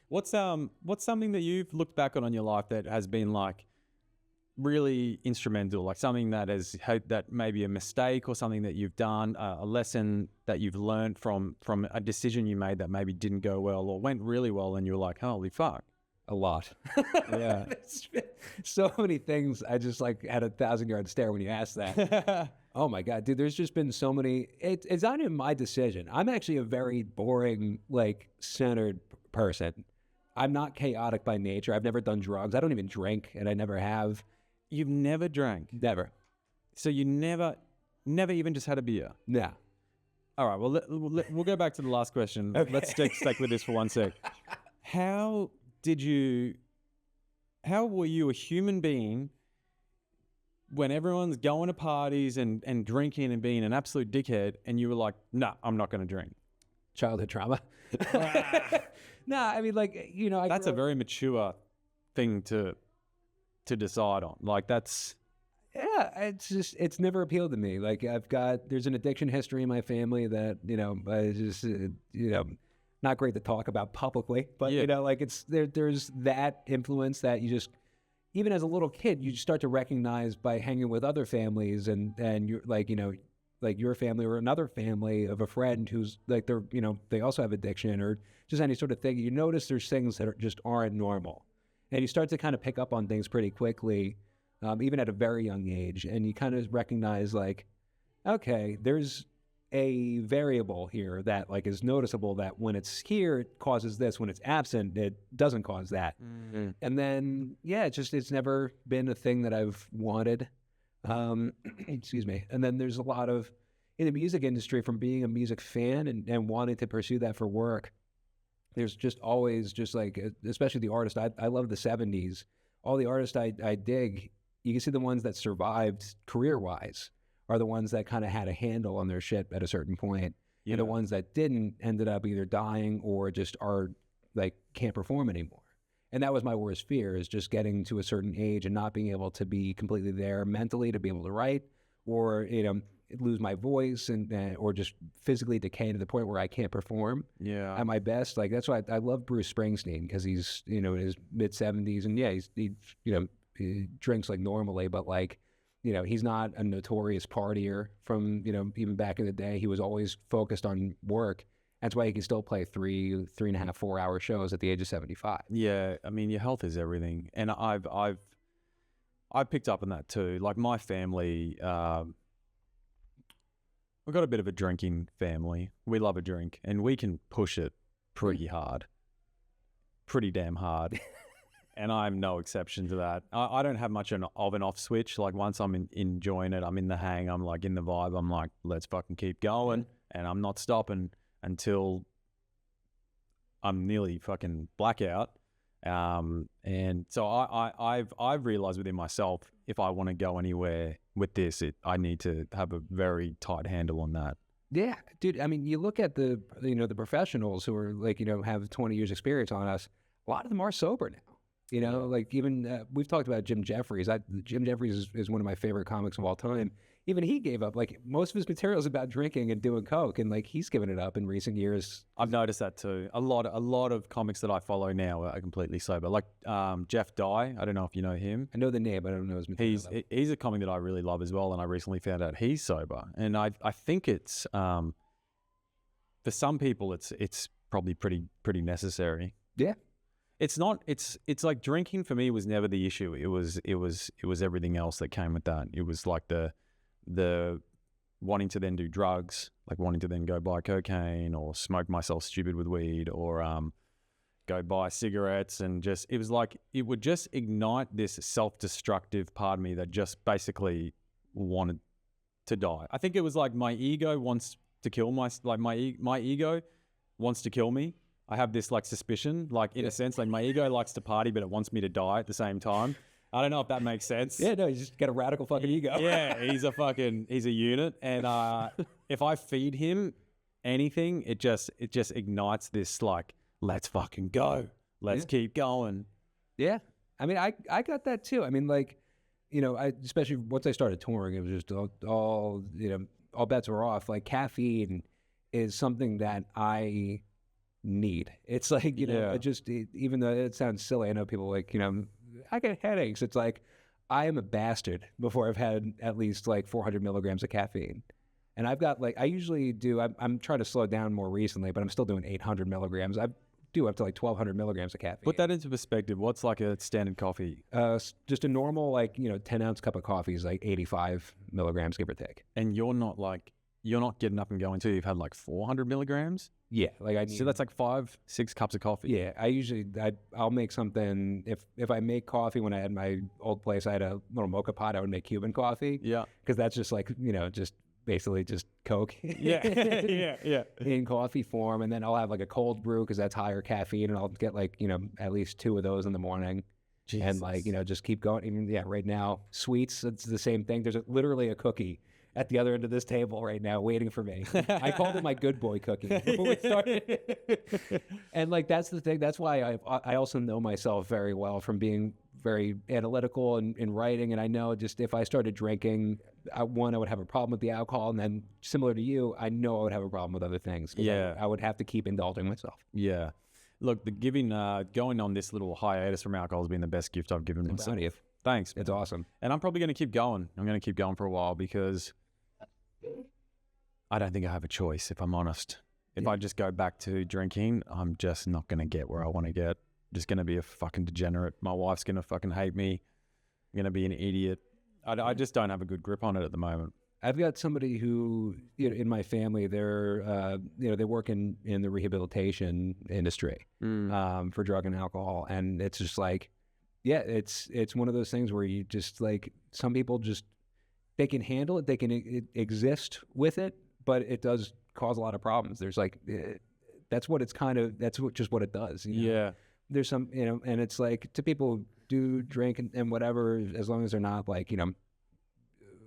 What's something that you've looked back on your life that has been like really instrumental, like something that that maybe a mistake or something that you've done, a lesson that you've learned from a decision you made that maybe didn't go well or went really well, and you're like, holy fuck? A lot. Yeah. So many things. I just like had a 1,000-yard stare when you asked that. Oh my God, dude, there's just been so many. It's not even my decision. I'm actually a very boring, like centered person. I'm not chaotic by nature. I've never done drugs. I don't even drink, and I never have. You've never drank? Never. So you never even just had a beer? No. All right, well, we'll go back to the last question. Okay. Let's stick with this for 1 sec. How were you a human being when everyone's going to parties and drinking and being an absolute dickhead, and you were like, no, I'm not going to drink? Childhood trauma. No, I mean, like, you know, that's a very mature thing to decide on. Like, that's... Yeah, it's never appealed to me. Like, there's an addiction history in my family that, you know, is just, you know, not great to talk about publicly, but, you know, like there's that influence that you just, even as a little kid, you start to recognize by hanging with other families and you're like, you know, like your family or another family of a friend who's like, they're, you know, they also have addiction or just any sort of thing. You notice there's things that just aren't normal. And you start to kind of pick up on things pretty quickly, even at a very young age. And you kind of recognize like, okay, there's a variable here that like is noticeable, that when it's here, it causes this. When it's absent, it doesn't cause that. Mm-hmm. And then, yeah, it's never been a thing that I've wanted. Excuse me. And then there's a lot of, in the music industry, from being a music fan and wanting to pursue that for work, there's just always just like, especially the artists, I love the 70s. All the artists I dig, you can see the ones that survived career-wise are the ones that kind of had a handle on their shit at a certain point. Yeah. And the ones that didn't ended up either dying or just are like can't perform anymore. And that was my worst fear, is just getting to a certain age and not being able to be completely there mentally to be able to write, or, you know, lose my voice and or just physically decay to the point where I can't perform at my best. Like, that's why I love Bruce Springsteen, because he's, you know, in his mid-70s, and yeah, he you know, he drinks like normally, but like, you know, he's not a notorious partier from, you know, even back in the day. He was always focused on work. That's why he can still play 3.5, 4 hour shows at the age of 75. Yeah, I mean, your health is everything, and I've picked up on that too. Like, my family, we've got a bit of a drinking family. We love a drink, and we can push it pretty hard, pretty damn hard. And I'm no exception to that. I don't have much of an off switch. Like, once I'm enjoying it, I'm in the hang, I'm like in the vibe, I'm like, let's fucking keep going, and I'm not stopping until I'm nearly fucking blackout. And so I've realized within myself, if I want to go anywhere with this, I need to have a very tight handle on that. Yeah, dude. I mean, you look at the, you know, the professionals who are like, you know, have 20 years experience on us. A lot of them are sober now. You know, like even we've talked about Jim Jeffries. Jim Jeffries is one of my favorite comics of all time. Even he gave up. Like most of his material is about drinking and doing coke, and like he's given it up in recent years. I've noticed that too. A lot of comics that I follow now are completely sober. Like Jeff Dye. I don't know if you know him. I know the name, but I don't know his material. He's a comic that I really love as well, and I recently found out he's sober. And I think it's for some people it's probably pretty necessary. Yeah. It's not. It's like drinking for me was never the issue. It was everything else that came with that. It was like the wanting to then do drugs, like wanting to then go buy cocaine or smoke myself stupid with weed or go buy cigarettes, and just it was like it would just ignite this self-destructive part of me that just basically wanted to die. I think it was like my ego wants to kill my ego wants to kill me. I have this like suspicion, like in a sense, like my ego likes to party, but it wants me to die at the same time. I don't know if that makes sense. Yeah, no, you just got a radical fucking ego. Yeah, he's a unit. And if I feed him anything, it just ignites this like, let's fucking go. Let's keep going. Yeah. I mean, I got that too. I mean, like, you know, especially once I started touring, it was just all you know, all bets were off. Like caffeine is something that I need. It's like, you know, even though it sounds silly, I know people like, you know, I get headaches. It's like, I am a bastard before I've had at least like 400 milligrams of caffeine. And I've got like, I usually do, I'm trying to slow down more recently, but I'm still doing 800 milligrams. I do up to like 1,200 milligrams of caffeine. Put that into perspective. What's like a standard coffee? Just a normal, like, you know, 10-ounce cup of coffee is like 85 milligrams, give or take. And you're not getting up and going until you've had like 400 milligrams? Yeah, like so that's like 5-6 cups of coffee. Yeah, I'll make something. If I make coffee, when I had my old place, I had a little mocha pot. I would make Cuban coffee. Yeah, because that's just like, you know, just basically just Coke. Yeah, yeah. In coffee form, and then I'll have like a cold brew because that's higher caffeine, and I'll get like, you know, at least 2 of those in the morning. Jesus. And like, you know, just keep going. Even right now, sweets, it's the same thing. There's literally a cookie at the other end of this table right now waiting for me. I called it my good boy cookie before we started. And like, that's the thing. That's why I also know myself very well from being very analytical in writing. And I know just if I started drinking, I would have a problem with the alcohol. And then similar to you, I know I would have a problem with other things. Yeah. I would have to keep indulging myself. Yeah. Look, going on this little hiatus from alcohol has been the best gift I've given myself. Thanks, man. It's awesome. And I'm probably going to keep going. I'm going to keep going for a while because I don't think I have a choice, if I'm honest. If I just go back to drinking, I'm just not going to get where I want to get. I'm just going to be a fucking degenerate. My wife's going to fucking hate me. I'm going to be an idiot. I just don't have a good grip on it at the moment. I've got somebody who, you know, in my family, they're, you know, they work in the rehabilitation industry for drug and alcohol. And it's just like, yeah, it's one of those things where you just like, some people just, they can handle it. They can exist with it, but it does cause a lot of problems. There's like, that's what it does. You know? Yeah. There's some, you know, and it's like to people who do drink and whatever, as long as they're not like, you know,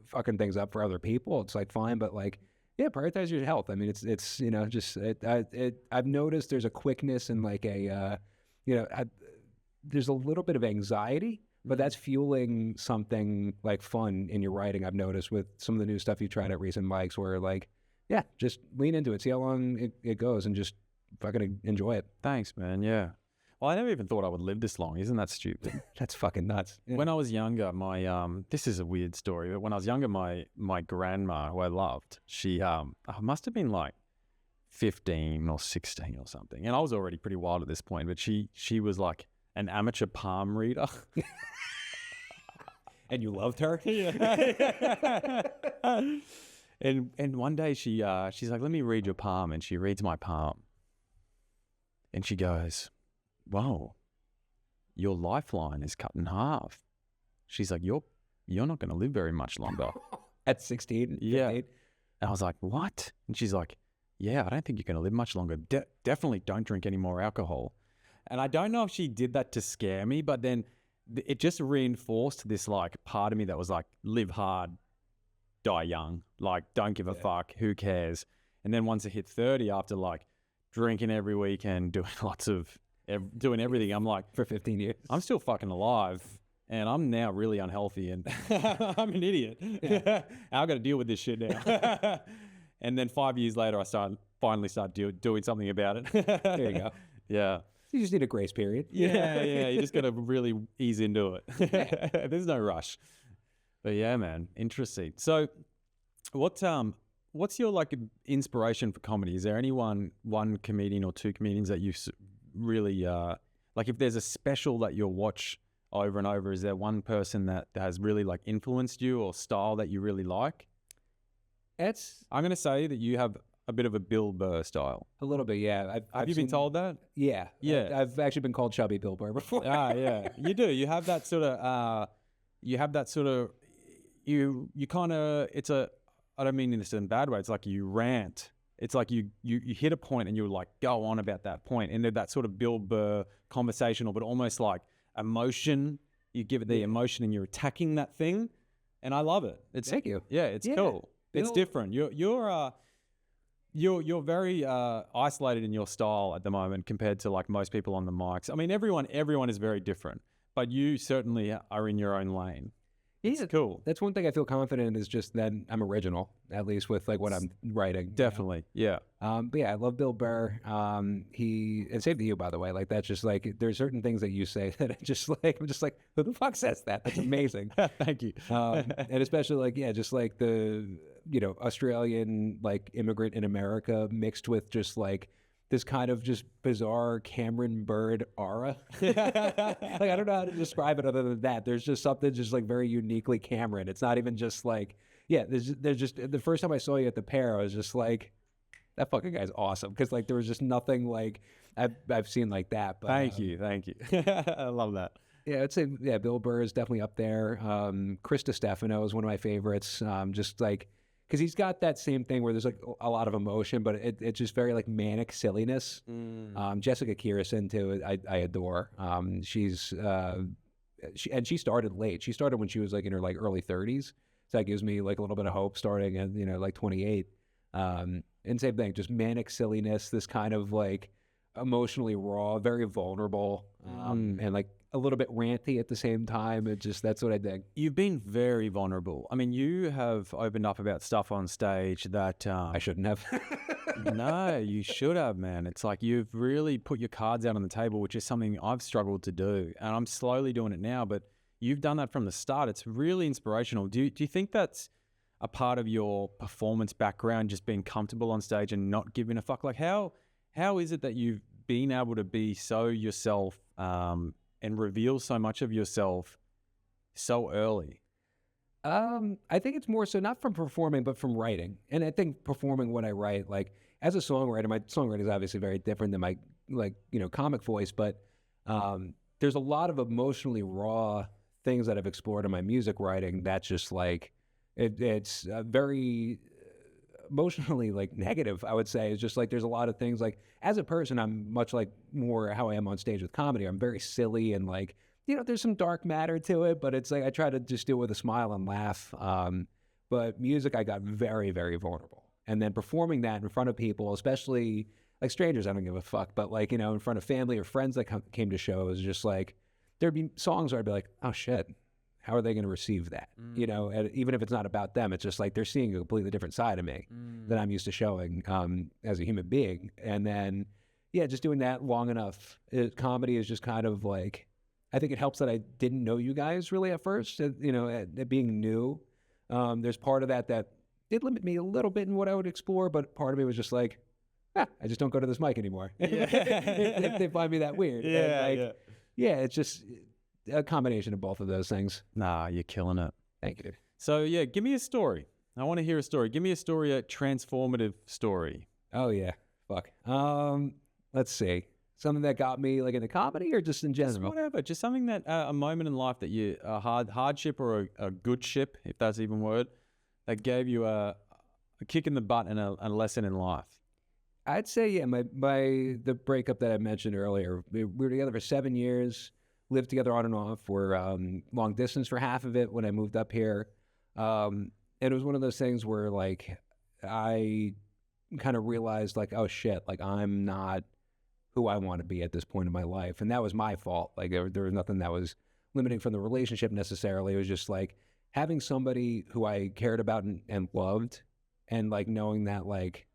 fucking things up for other people, it's like fine, but like, yeah, prioritize your health. I mean, it's you know, just I've noticed there's a quickness and like a, you know, there's a little bit of anxiety, but that's fueling something like fun in your writing. I've noticed with some of the new stuff you tried at recent mics, where like, yeah, just lean into it, see how long it goes, and just fucking enjoy it. Thanks, man. Yeah. Well, I never even thought I would live this long. Isn't that stupid? That's fucking nuts. Yeah. When I was younger, my this is a weird story, but when I was younger, my grandma, who I loved, she I must have been like 15 or 16 or something, and I was already pretty wild at this point. But she was like an amateur palm reader. And you loved her? Yeah. And one day she's like, let me read your palm, and she reads my palm, and she goes, whoa, your lifeline is cut in half. She's like, you're not going to live very much longer. At 16? Yeah. 15? And I was like, what? And she's like, yeah, I don't think you're going to live much longer. Definitely don't drink any more alcohol. And I don't know if she did that to scare me, but then it just reinforced this like part of me that was like, live hard, die young. Like, don't give a fuck. Who cares? And then once I hit 30, after like drinking every weekend, doing lots of doing everything. I'm like, for 15 years. I'm still fucking alive, and I'm now really unhealthy, and I'm an idiot. Yeah. I got to deal with this shit now. And then 5 years later, I finally start doing something about it. There you go. Yeah. You just need a grace period. Yeah. You just got to really ease into it. Yeah. There's no rush. But yeah, man, interesting. So, what's your like inspiration for comedy? Is there one comedian or two comedians that you really like? If there's a special that you'll watch over and over, is there one person that has really like influenced you or style that you really like? I'm gonna say that you have a bit of a Bill Burr style. A little bit, yeah. Have you been told that? Yeah. Yeah. I've actually been called Chubby Bill Burr before. Yeah. You do. You have that sort of. You kind of. I don't mean this in a bad way. It's like you rant. It's like you hit a point and you like go on about that point, and that sort of Bill Burr conversational, but almost like emotion. You give it the emotion, and you're attacking that thing, and I love it. Thank you. Yeah, it's cool. It's different. You're very isolated in your style at the moment compared to like most people on the mics. I mean, everyone is very different, but you certainly are in your own lane. Yeah, it's cool. That's one thing I feel confident in, is just that I'm original, at least with like what I'm writing. Definitely, yeah. But yeah, I love Bill Burr. And same to you, by the way. Like, that's just like, there's certain things that you say that I'm just like, who the fuck says that? That's amazing. Thank you. And especially like, yeah, just like the, Australian like immigrant in America mixed with just like this kind of just bizarre Cameron Bird aura. Like, I don't know how to describe it other than that. There's just something just like very uniquely Cameron. It's not even just like, there's just, the first time I saw you at the Pair, I was just like, that fucking guy's awesome. Cause like, there was just nothing like I've seen like that. But, Thank you. I love that. Yeah, I'd say, Bill Burr is definitely up there. Chris DiStefano is one of my favorites. Just like, because he's got that same thing where there's like a lot of emotion, but it's just very like manic silliness. Jessica Kirison too, I adore. She she started late. She started when she was like in her like early 30s, so that gives me like a little bit of hope starting at like 28. And same thing, just manic silliness. This kind of like emotionally raw, very vulnerable, and like a little bit ranty at the same time. That's what I dig. You've been very vulnerable. I mean, you have opened up about stuff on stage that I shouldn't have. No, you should have, man. It's like you've really put your cards out on the table, which is something I've struggled to do, and I'm slowly doing it now. But you've done that from the start. It's really inspirational. Do you think that's a part of your performance background, just being comfortable on stage and not giving a fuck? Like, how is it that you've been able to be so yourself and reveal so much of yourself so early? I think it's more so not from performing, but from writing. And I think performing what I write, like as a songwriter, my songwriting is obviously very different than my comic voice, but there's a lot of emotionally raw things that I've explored in my music writing that's just like, it's very emotionally like negative, I would say. It's just like, there's a lot of things like, as a person, I'm much like more how I am on stage with comedy. I'm very silly and like, there's some dark matter to it, but it's like, I try to just do it with a smile and laugh. But music, I got very, very vulnerable. And then performing that in front of people, especially like strangers, I don't give a fuck, but like, in front of family or friends that came to shows, just like, there'd be songs where I'd be like, oh shit, how are they going to receive that? And even if it's not about them, it's just like they're seeing a completely different side of me that I'm used to showing as a human being. And then, just doing that long enough. Comedy is just kind of like, I think it helps that I didn't know you guys really at first, at being new. There's part of that did limit me a little bit in what I would explore, but part of me was just like, I just don't go to this mic anymore. If they find me that weird. It's just a combination of both of those things. Nah, you're killing it. Thank you, dude. So give me a story. I want to hear a story. Give me a story, a transformative story. Oh yeah, fuck. Let's see. Something that got me like into comedy, or just in general? Just whatever. Just something that a moment in life that a hardship or a good ship, if that's even a word, that gave you a kick in the butt and a lesson in life. I'd say the breakup that I mentioned earlier. We were together for 7 years. Lived together on and off. We're long distance for half of it when I moved up here. And it was one of those things where like I kind of realized like, oh shit, like I'm not who I want to be at this point in my life. And that was my fault. Like there was nothing that was limiting from the relationship necessarily. It was just like having somebody who I cared about and loved, and like knowing that like,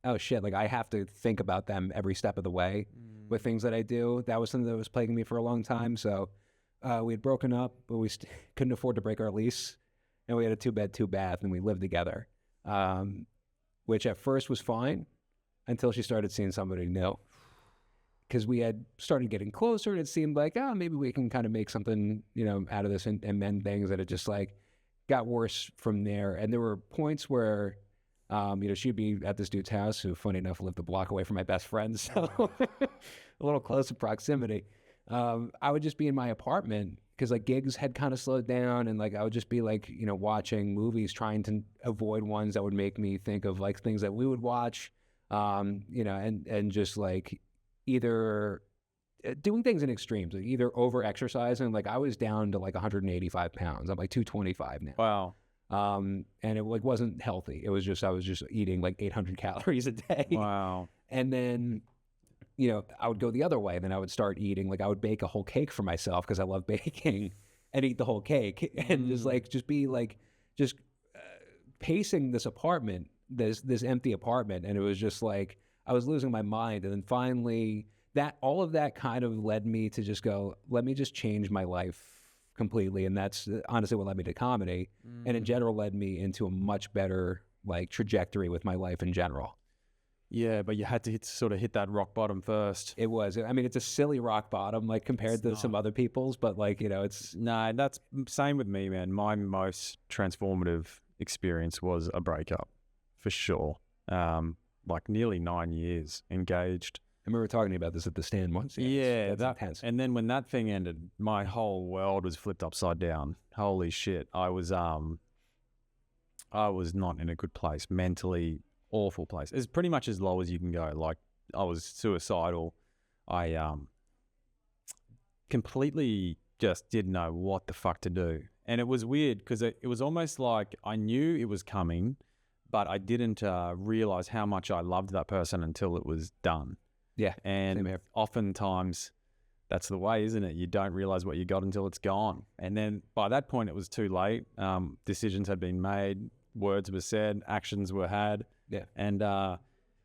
oh shit, like I have to think about them every step of the way with things that I do. That was something that was plaguing me for a long time. So we had broken up, but we couldn't afford to break our lease. And we had a 2-bed, 2-bath, and we lived together, which at first was fine until she started seeing somebody new. Because we had started getting closer, and it seemed like, oh, maybe we can kind of make something, you know, out of this and mend things. That it just like got worse from there. And there were points where, you know, she'd be at this dude's house, who, funny enough, lived a block away from my best friend, so a little close in proximity. I would just be in my apartment because like gigs had kind of slowed down, and like I would just be like, you know, watching movies, trying to avoid ones that would make me think of like things that we would watch, you know, and just like either doing things in extremes, like either over exercising. Like I was down to like 185 pounds. I'm like 225 now. Wow. And it like wasn't healthy. It was just, I was just eating like 800 calories a day. Wow. And then, you know, I would go the other way. Then I would start eating, like I would bake a whole cake for myself because I love baking, and eat the whole cake and just be like, pacing this apartment, this empty apartment. And it was just like, I was losing my mind. And then finally all of that kind of led me to just go, let me just change my life completely. And that's honestly what led me to comedy, and in general led me into a much better like trajectory with my life in general. Yeah, but you had to sort of hit that rock bottom first. It was, I mean, it's a silly rock bottom, like compared to some other people's, but like, you know, it's... No, that's same with me, man. My most transformative experience was a breakup, for sure. Like nearly 9 years engaged. I remember talking to you about this at the stand once. Yeah, that's intense. And then when that thing ended, my whole world was flipped upside down. Holy shit. I was not in a good place mentally. Awful place. It's pretty much as low as you can go. Like I was suicidal. I completely just didn't know what the fuck to do. And it was weird because it was almost like I knew it was coming, but I didn't realize how much I loved that person until it was done. Yeah. And oftentimes that's the way, isn't it? You don't realize what you got until it's gone. And then by that point, it was too late. Decisions had been made, words were said, actions were had. Yeah. And I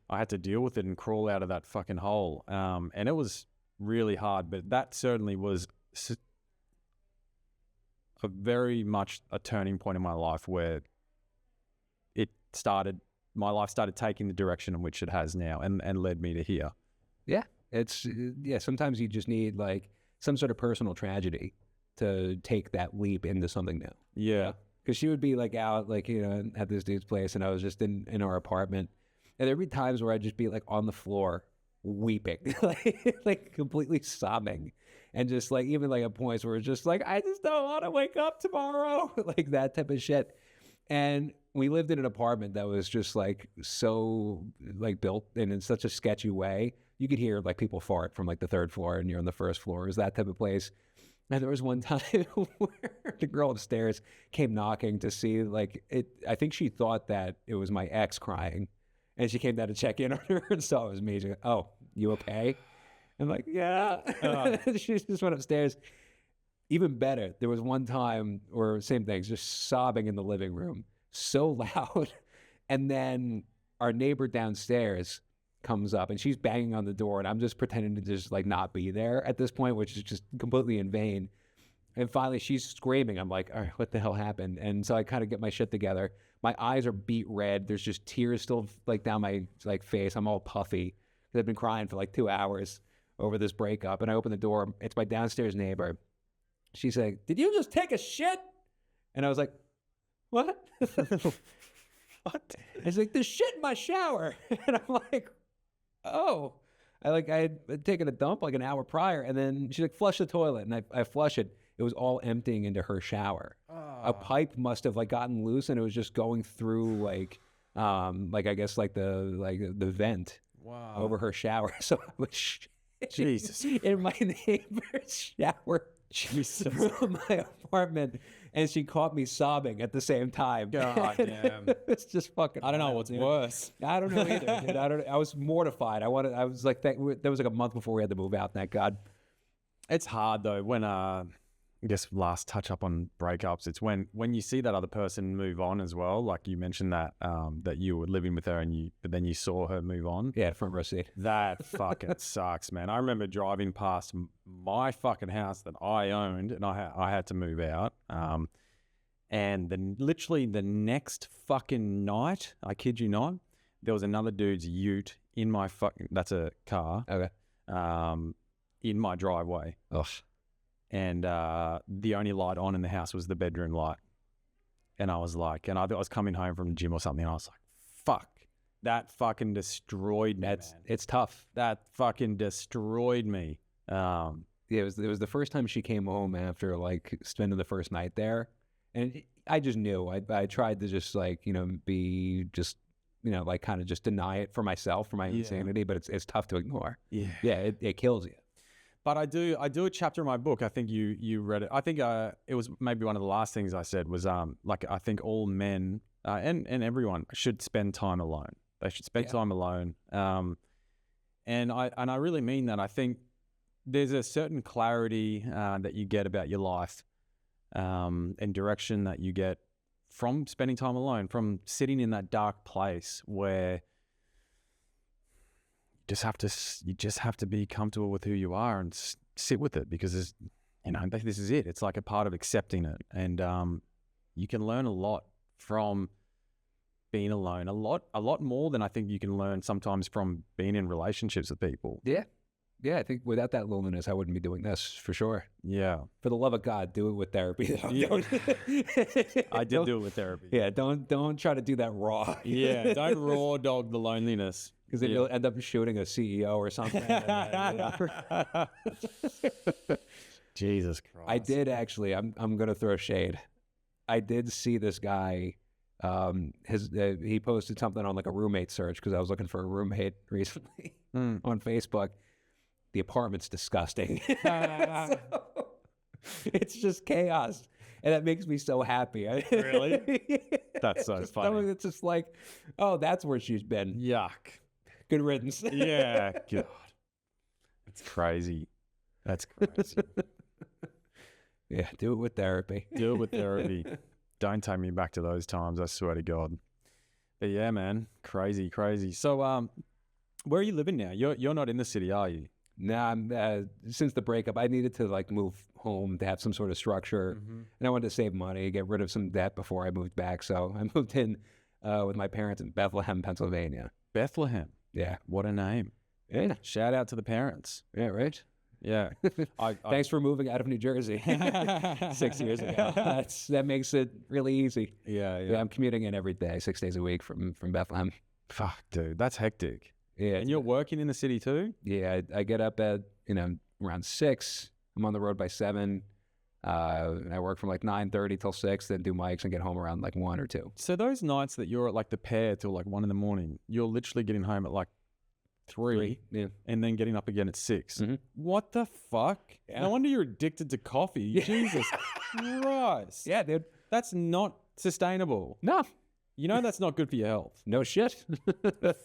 had to deal with it and crawl out of that fucking hole. And it was really hard, but that certainly was a very much a turning point in my life where my life started taking the direction in which it has now and led me to here. Yeah. Sometimes you just need like some sort of personal tragedy to take that leap into something new. Yeah. Because she would be like out, like, you know, at this dude's place, and I was just in our apartment. And there'd be times where I'd just be like on the floor weeping, like completely sobbing. And just like, even like at points where it's just like, I just don't want to wake up tomorrow, like that type of shit. And we lived in an apartment that was just like so like built in such a sketchy way. You could hear like people fart from like the third floor and you're on the first floor. It was that type of place. And there was one time where the girl upstairs came knocking to see like it. I think she thought that it was my ex crying, and she came down to check in on her and saw it was me. She goes, "Oh, you okay?" I'm like, "Yeah." She just went upstairs. Even better, there was one time, or same thing, just sobbing in the living room, so loud, and then our neighbor downstairs comes up and she's banging on the door, and I'm just pretending to just like not be there at this point, which is just completely in vain. And finally she's screaming. I'm like, all right, what the hell happened? And so I kind of get my shit together. My eyes are beet red. There's just tears still like down my like face. I'm all puffy because I've been crying for like 2 hours over this breakup. And I open the door. It's my downstairs neighbor. She's like, "Did you just take a shit?" And I was like, "What?" What? It's like, "There's shit in my shower." And I'm like, "Oh." I had taken a dump like an hour prior, and then she's like, "Flush the toilet." And I flush it. It was all emptying into her shower. A pipe must have like gotten loose, and it was just going through like I guess like the vent over her shower. So I was Jesus in my neighbor's shower Jesus. from my apartment, and she caught me sobbing at the same time. God damn. It's just fucking. I don't know wild, what's dude. worse. I don't know either, dude. I was mortified. I was like, that was like a month before we had to move out. Thank God. It's hard though when I guess last touch up on breakups. It's when you see that other person move on as well. Like you mentioned that that you were living with her but then you saw her move on. Yeah, front row seat. That fucking sucks, man. I remember driving past my fucking house that I owned, and I had to move out. And then literally the next fucking night, I kid you not, there was another dude's ute in my that's a car. Okay. In my driveway. Ugh. And the only light on in the house was the bedroom light. And I was like, I was coming home from the gym or something, and I was like, fuck, that fucking destroyed me, man. It's tough. That fucking destroyed me. Yeah, it was the first time she came home after like spending the first night there, and I just knew. I tried to just like be just like kind of just deny it for myself, for my insanity, but it's tough to ignore. Yeah, it kills you. But I do a chapter in my book. I think you read it. I think it was maybe one of the last things I said was like I think all men and everyone should spend time alone. They should spend time alone. And I really mean that. I think there's a certain clarity that you get about your life and direction that you get from spending time alone, from sitting in that dark place where you just have to be comfortable with who you are and sit with it, because this is it. It's like a part of accepting it, and you can learn a lot from being alone. A lot more than I think you can learn sometimes from being in relationships with people. Yeah. I think without that loneliness, I wouldn't be doing this for sure. Yeah. For the love of God, do it with therapy. Yeah. I did do it with therapy. Yeah. Don't try to do that raw. Yeah. Don't raw dog the loneliness. Because then you'll end up shooting a CEO or something. Jesus Christ. I did actually. I'm going to throw shade. I did see this guy. He posted something on like a roommate search, because I was looking for a roommate recently on Facebook. The apartment's disgusting. So, it's just chaos. And that makes me so happy. Really? That's so funny. It's just like, oh, that's where she's been. Yuck. Good riddance. Yeah. God. It's crazy. That's crazy. Yeah, do it with therapy. Do it with therapy. Don't take me back to those times, I swear to God. But yeah, man, crazy. So, where are you living now? You're not in the city, are you? No, I'm since the breakup, I needed to like move home to have some sort of structure, and I wanted to save money, get rid of some debt before I moved back. So I moved in with my parents in Bethlehem, Pennsylvania. Bethlehem. Yeah, What a name. yeah, Shout out to the parents. yeah. Right. Yeah. Thanks for moving out of New Jersey 6 years ago. That makes it really easy. Yeah. Yeah, I'm commuting in every day, 6 days a week from Bethlehem. Fuck, dude, that's hectic. Yeah, And you're working in the city too? yeah. I get up at around 6. I'm on the road by 7. I work from like 9:30 till 6, then do mics and get home around like 1 or 2. So those nights that you're at like the Pear till like 1 a.m, you're literally getting home at like 3 Yeah. and then getting up again at 6. Mhm. What the fuck? Yeah. No wonder you're addicted to coffee. Jesus Christ. Yeah, dude. That's not sustainable. No. You know that's not good for your health. No shit.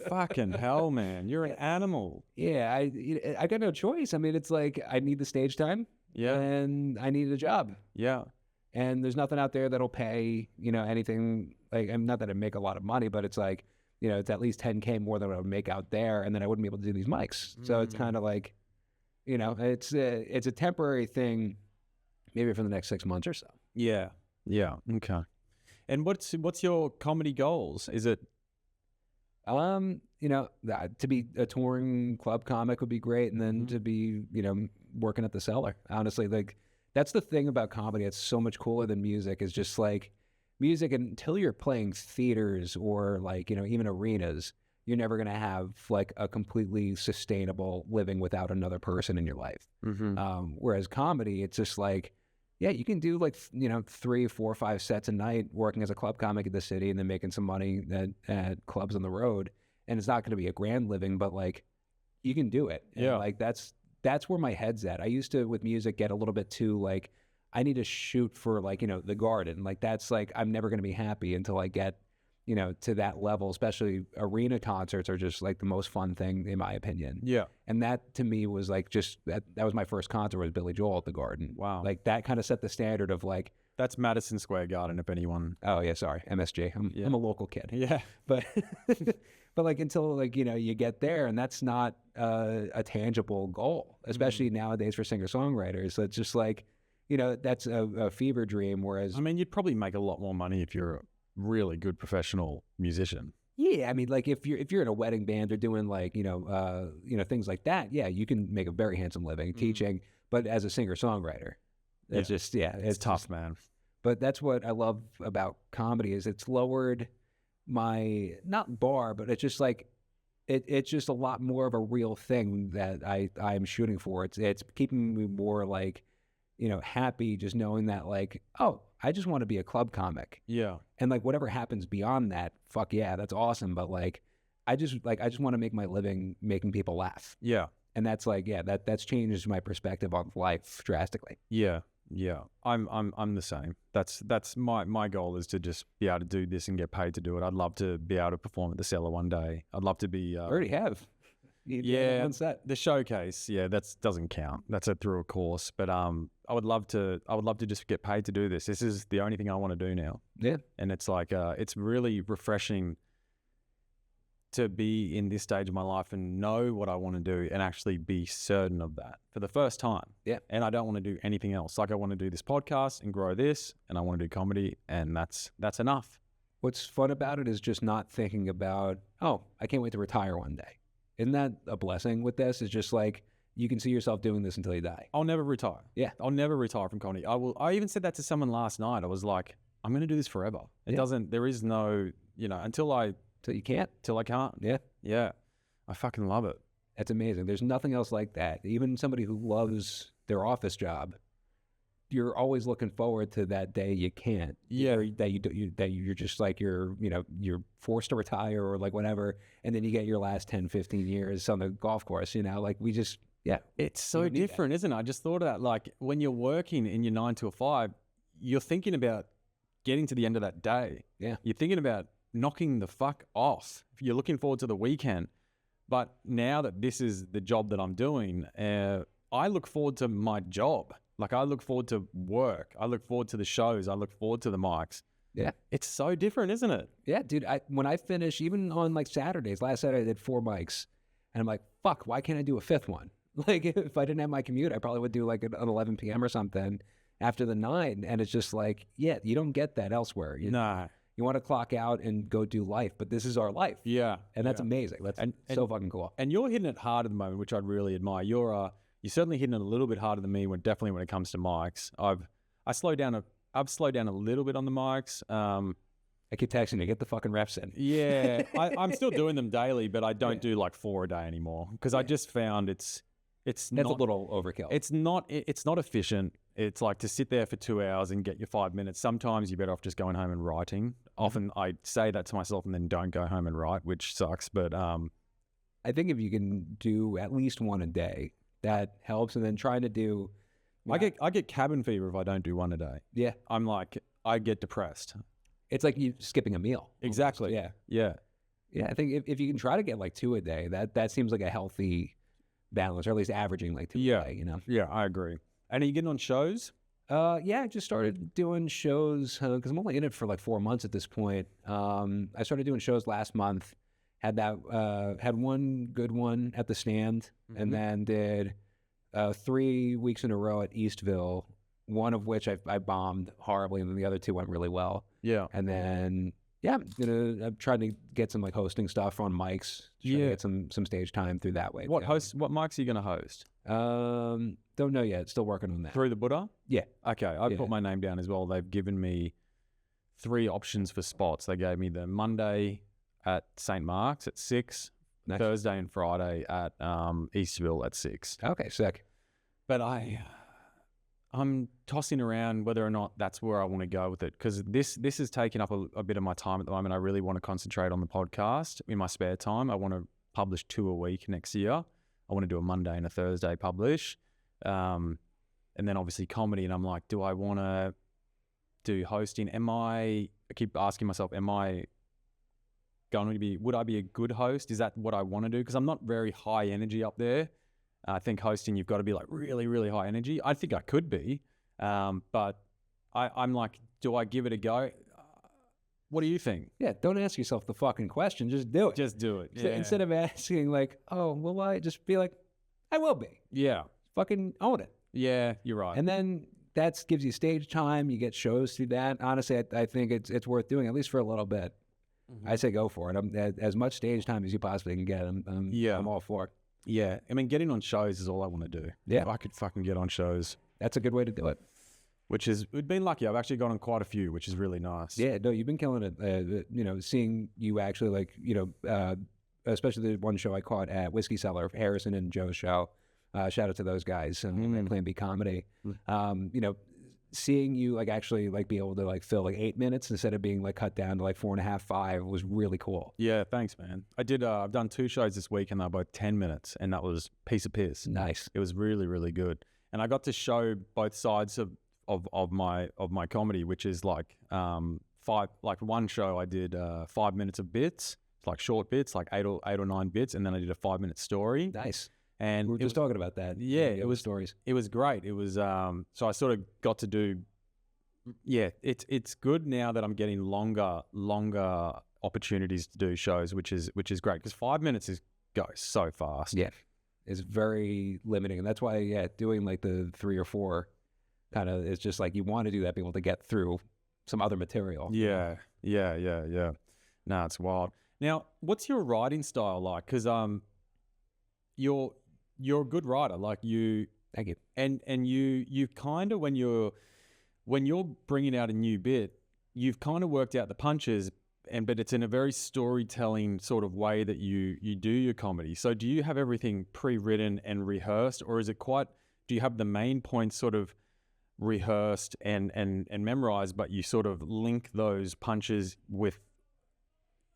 Fucking hell, man. You're an animal. Yeah, I got no choice. I mean, it's like I need the stage time, Yeah. and I need a job, Yeah. and there's nothing out there that'll pay anything. Like, I'm not that I make a lot of money, but it's like it's at least 10K more than what I would make out there, and then I wouldn't be able to do these mics. So it's kind of like, it's a temporary thing, maybe for the next 6 months or so. Yeah. Yeah. Okay. And what's your comedy goals? Is it to be a touring club comic would be great, and then to be working at the Cellar. Honestly, like that's the thing about comedy. It's so much cooler than music. Is just like music, until you're playing theaters or like even arenas, you're never gonna have like a completely sustainable living without another person in your life. Whereas comedy, it's just like, yeah, you can do like 3, 4, 5 sets a night working as a club comic in the city, and then making some money at clubs on the road. And it's not going to be a grand living, but like you can do it. And Yeah. like that's that's where my head's at. I used to, with music, get a little bit too like, I need to shoot for like, the garden. Like that's like, I'm never going to be happy until I get, to that level. Especially arena concerts are just like the most fun thing in my opinion. Yeah. And that to me was like, just that was my first concert, was Billy Joel at the Garden. Wow. Like that kind of set the standard of like, That's Madison Square Garden, if anyone. oh yeah, sorry, MSG. I'm a local kid. Yeah. But but like until like you get there, and that's not a tangible goal, especially nowadays for singer-songwriters. So it's just like, that's a fever dream. Whereas I mean, you'd probably make a lot more money if you're a really good professional musician. yeah, I mean, like if you're in a wedding band or doing like things like that, yeah, you can make a very handsome living teaching. But as a singer-songwriter, it's just It's tough, just, man. But that's what I love about comedy, is it's lowered my, not bar, but it's just like it's just a lot more of a real thing that I'm shooting for. It's keeping me more like, happy, just knowing that like, oh, I just want to be a club comic. Yeah. And like whatever happens beyond that, fuck yeah, that's awesome. But like I just want to make my living making people laugh. Yeah. And that's like, yeah, that's changed my perspective on life drastically. Yeah. Yeah. I'm the same. That's my goal, is to just be able to do this and get paid to do it. I'd love to be able to perform at the Cellar one day. I'd love to be I already have. Yeah, One set. the showcase. Yeah, that doesn't count. That's through a course. But I would love to just get paid to do this. This is the only thing I want to do now. Yeah. And it's like it's really refreshing to be in this stage of my life and know what I want to do and actually be certain of that for the first time. Yeah. And I don't want to do anything else. Like I want to do this podcast and grow this, and I want to do comedy, and that's enough. What's fun about it is just not thinking about, oh, I can't wait to retire one day. Isn't that a blessing with this? It's just like, you can see yourself doing this until you die. I'll never retire. Yeah. I'll never retire from comedy. I even said that to someone last night. I was like, I'm going to do this forever. There is no, until I can't. Yeah. Yeah. I fucking love it. That's amazing. There's nothing else like that. Even somebody who loves their office job, you're always looking forward to that day you can't. Yeah. Or that you're just like, you're forced to retire or like whatever. And then you get your last 10, 15 years on the golf course, like we just, yeah. It's so different, isn't it? I just thought of that. Like when you're working in your 9 to 5, you're thinking about getting to the end of that day. Yeah. You're thinking about knocking the fuck off. You're looking forward to the weekend. But now that this is the job that I'm doing, I look forward to my job. Like I look forward to work. I look forward to the shows. I look forward to the mics. Yeah. It's so different, isn't it? Yeah, dude. When I finish, even on like Saturdays, last Saturday I did 4 mics. And I'm like, fuck, why can't I do a 5th one? Like if I didn't have my commute, I probably would do like an 11 p.m. or something after the 9. And it's just like, yeah, you don't get that elsewhere. No. You want to clock out and go do life, but this is our life. Yeah. And that's amazing. That's so fucking cool. And you're hitting it hard at the moment, which I'd really admire. You're certainly hitting it a little bit harder than me definitely when it comes to mics. I've slowed down a little bit on the mics. I keep texting you, get the fucking reps in. Yeah. I'm still doing them daily, but I don't do like 4 a day anymore because I just found it's That's not a little overkill. It's not efficient. It's like to sit there for 2 hours and get your 5 minutes. Sometimes you're better off just going home and writing. Often I say that to myself and then don't go home and write, which sucks. But I think if you can do at least 1 a day, that helps. And then trying to do, I get cabin fever if I don't do 1 a day. Yeah. I'm like, I get depressed. It's like you skipping a meal. Exactly. Almost. Yeah. I think if you can try to get like 2 a day, that seems like a healthy balance, or at least averaging like 2 a day, Yeah, I agree. And are you getting on shows? Yeah, I just started doing shows because I'm only in it for like 4 months at this point. I started doing shows last month. Had 1 good one at the Stand, and then did 3 weeks in a row at Eastville. One of which I bombed horribly, and then the other 2 went really well. Yeah. And then I'm trying to get some like hosting stuff on mics. Trying to get some stage time through that way. What mics are you going to host? Don't know yet. Still working on that. Through the Buddha? Yeah. Okay, I put my name down as well. They've given me 3 options for spots. They gave me the Monday at St. Mark's at 6, Nice. Thursday and Friday at Eastville at 6. Okay, sick. But I'm tossing around whether or not that's where I want to go with it, because this is taking up a bit of my time at the moment. I really want to concentrate on the podcast in my spare time. I want to publish 2 a week next year. I want to do a Monday and a Thursday publish. And then obviously comedy. And I'm like, do I want to do hosting? I keep asking myself, would I be a good host? Is that what I want to do? Because I'm not very high energy up there. I think hosting, you've got to be like really, really high energy. I think I could be. But I'm like, do I give it a go? What do you think? Yeah, don't ask yourself the fucking question. Just do it. Just do it. So Yeah. instead of asking like, oh, will I? Just be like, I will be. Yeah. Fucking own it. Yeah, you're right. And then that gives you stage time. You get shows through that. Honestly, I think it's worth doing, at least for a little bit. I say go for it. As much stage time as you possibly can get. I'm all for it. Yeah. I mean, getting on shows is all I want to do. Yeah. If I could fucking get on shows. That's a good way to do it. We've been lucky. I've actually gone on quite a few, which is really nice. Yeah, no, you've been killing it. Seeing you actually especially the one show I caught at Whiskey Cellar, Harrison and Joe's show. Shout out to those guys at Plan B Comedy. Seeing you actually be able to fill 8 minutes instead of being cut down to 4.5, 5 was really cool. Yeah, thanks, man. I've done 2 shows this week and they're both 10 minutes, and that was piece of piss. Nice. It was really, really good, and I got to show both sides of my comedy, which is one show I did 5 minutes of bits, short bits, 8 or 9 bits, and then I did a 5-minute story. Nice. And we were just talking about that. Yeah, it was stories. It was great. It was so I sort of got to do. Yeah, it's good now that I'm getting longer opportunities to do shows, which is great, because 5 minutes goes so fast. Yeah, it's very limiting, and that's why doing the 3 or 4 kind of is just you want to do that, be able to get through some other material. Yeah. No, it's wild. Now, what's your writing style like? Because you're a good writer, Thank you. And you kind of, when you're bringing out a new bit, you've kind of worked out the punches, but it's in a very storytelling sort of way that you do your comedy. So do you have everything pre-written and rehearsed, or is it do you have the main points sort of rehearsed and memorized, but you sort of link those punches with,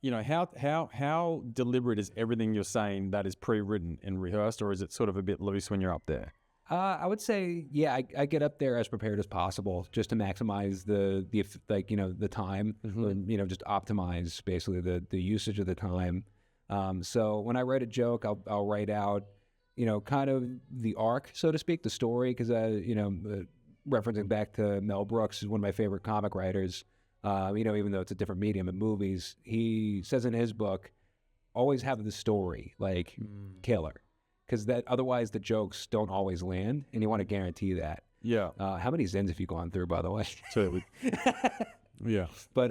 how deliberate is everything you're saying that is pre-written and rehearsed, or is it sort of a bit loose when you're up there? I would say, I get up there as prepared as possible, just to maximize the time, and, just optimize basically the usage of the time. So when I write a joke, I'll write out, kind of the arc, so to speak, the story, because referencing back to Mel Brooks, is one of my favorite comic writers. Even though it's a different medium in movies, he says in his book, always have the story killer, because that otherwise the jokes don't always land, and you want to guarantee that. Yeah. How many Zins have you gone through, by the way? Yeah. But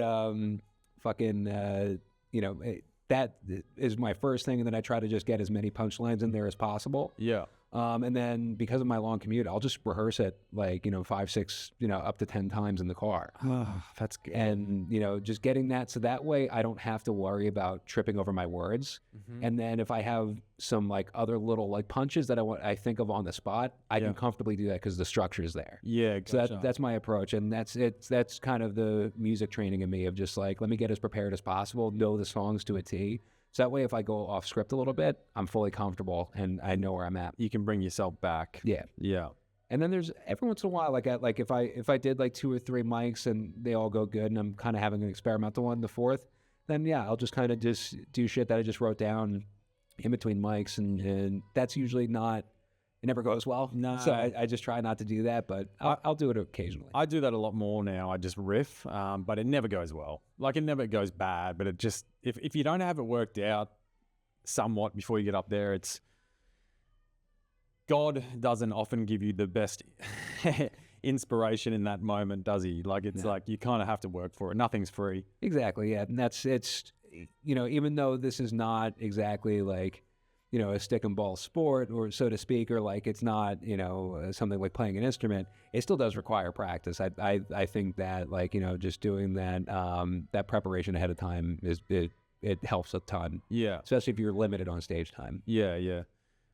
that is my first thing, and then I try to just get as many punchlines in there as possible. Yeah. And then because of my long commute, I'll just rehearse it 5, 6, up to 10 times in the car. That's good. And, just getting that, so that way I don't have to worry about tripping over my words. And then if I have some other little punches that I think of on the spot, I can comfortably do that because the structure is there. Yeah, gotcha. So that's my approach, and that's kind of the music training in me of just let me get as prepared as possible, know the songs to a T. So that way, if I go off script a little bit, I'm fully comfortable and I know where I'm at. You can bring yourself back. Yeah. Yeah. And then there's every once in a while, if I did 2 or 3 mics and they all go good, and I'm kind of having an experimental one, the 4th, then I'll just kind of just do shit that I just wrote down in between mics, and that's usually not. It never goes well. No. So I just try not to do that, but I'll do it occasionally. I do that a lot more now. I just riff, but it never goes well. It never goes bad, but it just, if you don't have it worked out somewhat before you get up there, God doesn't often give you the best inspiration in that moment, does he? You kind of have to work for it. Nothing's free. Exactly, yeah. And it's even though this is not exactly a stick and ball sport, or so to speak, or it's not, something like playing an instrument, it still does require practice. I think that just doing that, that preparation ahead of time it helps a ton. Yeah. Especially if you're limited on stage time. Yeah, yeah.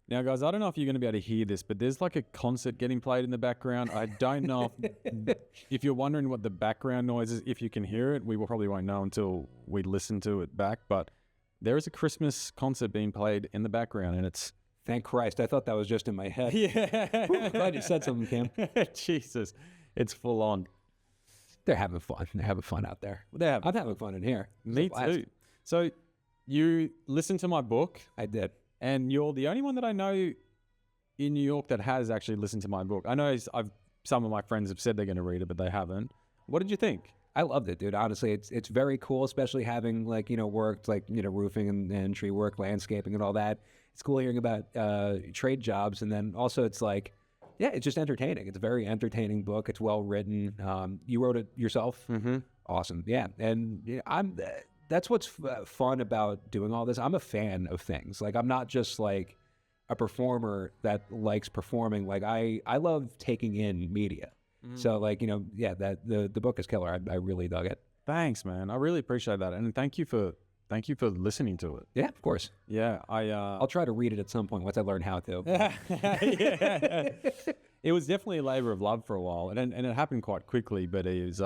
Now, guys, I don't know if you're going to be able to hear this, but there's a concert getting played in the background. I don't know if you're wondering what the background noise is, if you can hear it. We probably won't know until we listen to it back, but there is a Christmas concert being played in the background, and it's Thank Christ. I thought that was just in my head. Yeah. Whew, glad you said something, Cam. Jesus, it's full on. They're having fun. They're having fun out there. I'm having fun in here. Me too. So you listened to my book. I did. And you're the only one that I know in New York that has actually listened to my book. I know some of my friends have said they're going to read it, but they haven't. What did you think? I loved it, dude. Honestly, it's very cool, especially having worked roofing and tree work, landscaping and all that. It's cool hearing about trade jobs. And then also it's like, yeah, it's just entertaining. It's a very entertaining book. It's well written. You wrote it yourself? Mm-hmm. Awesome. Yeah. And that's what's fun about doing all this. I'm a fan of things. Like, I'm not just like a performer that likes performing. Like, I love taking in media. So that the book is killer. I really dug it. Thanks, man. I really appreciate that. And thank you for listening to it. Yeah, of course. Yeah. I'll try to read it at some point once I learn how to. Yeah. It was definitely a labor of love for a while. And it happened quite quickly, but it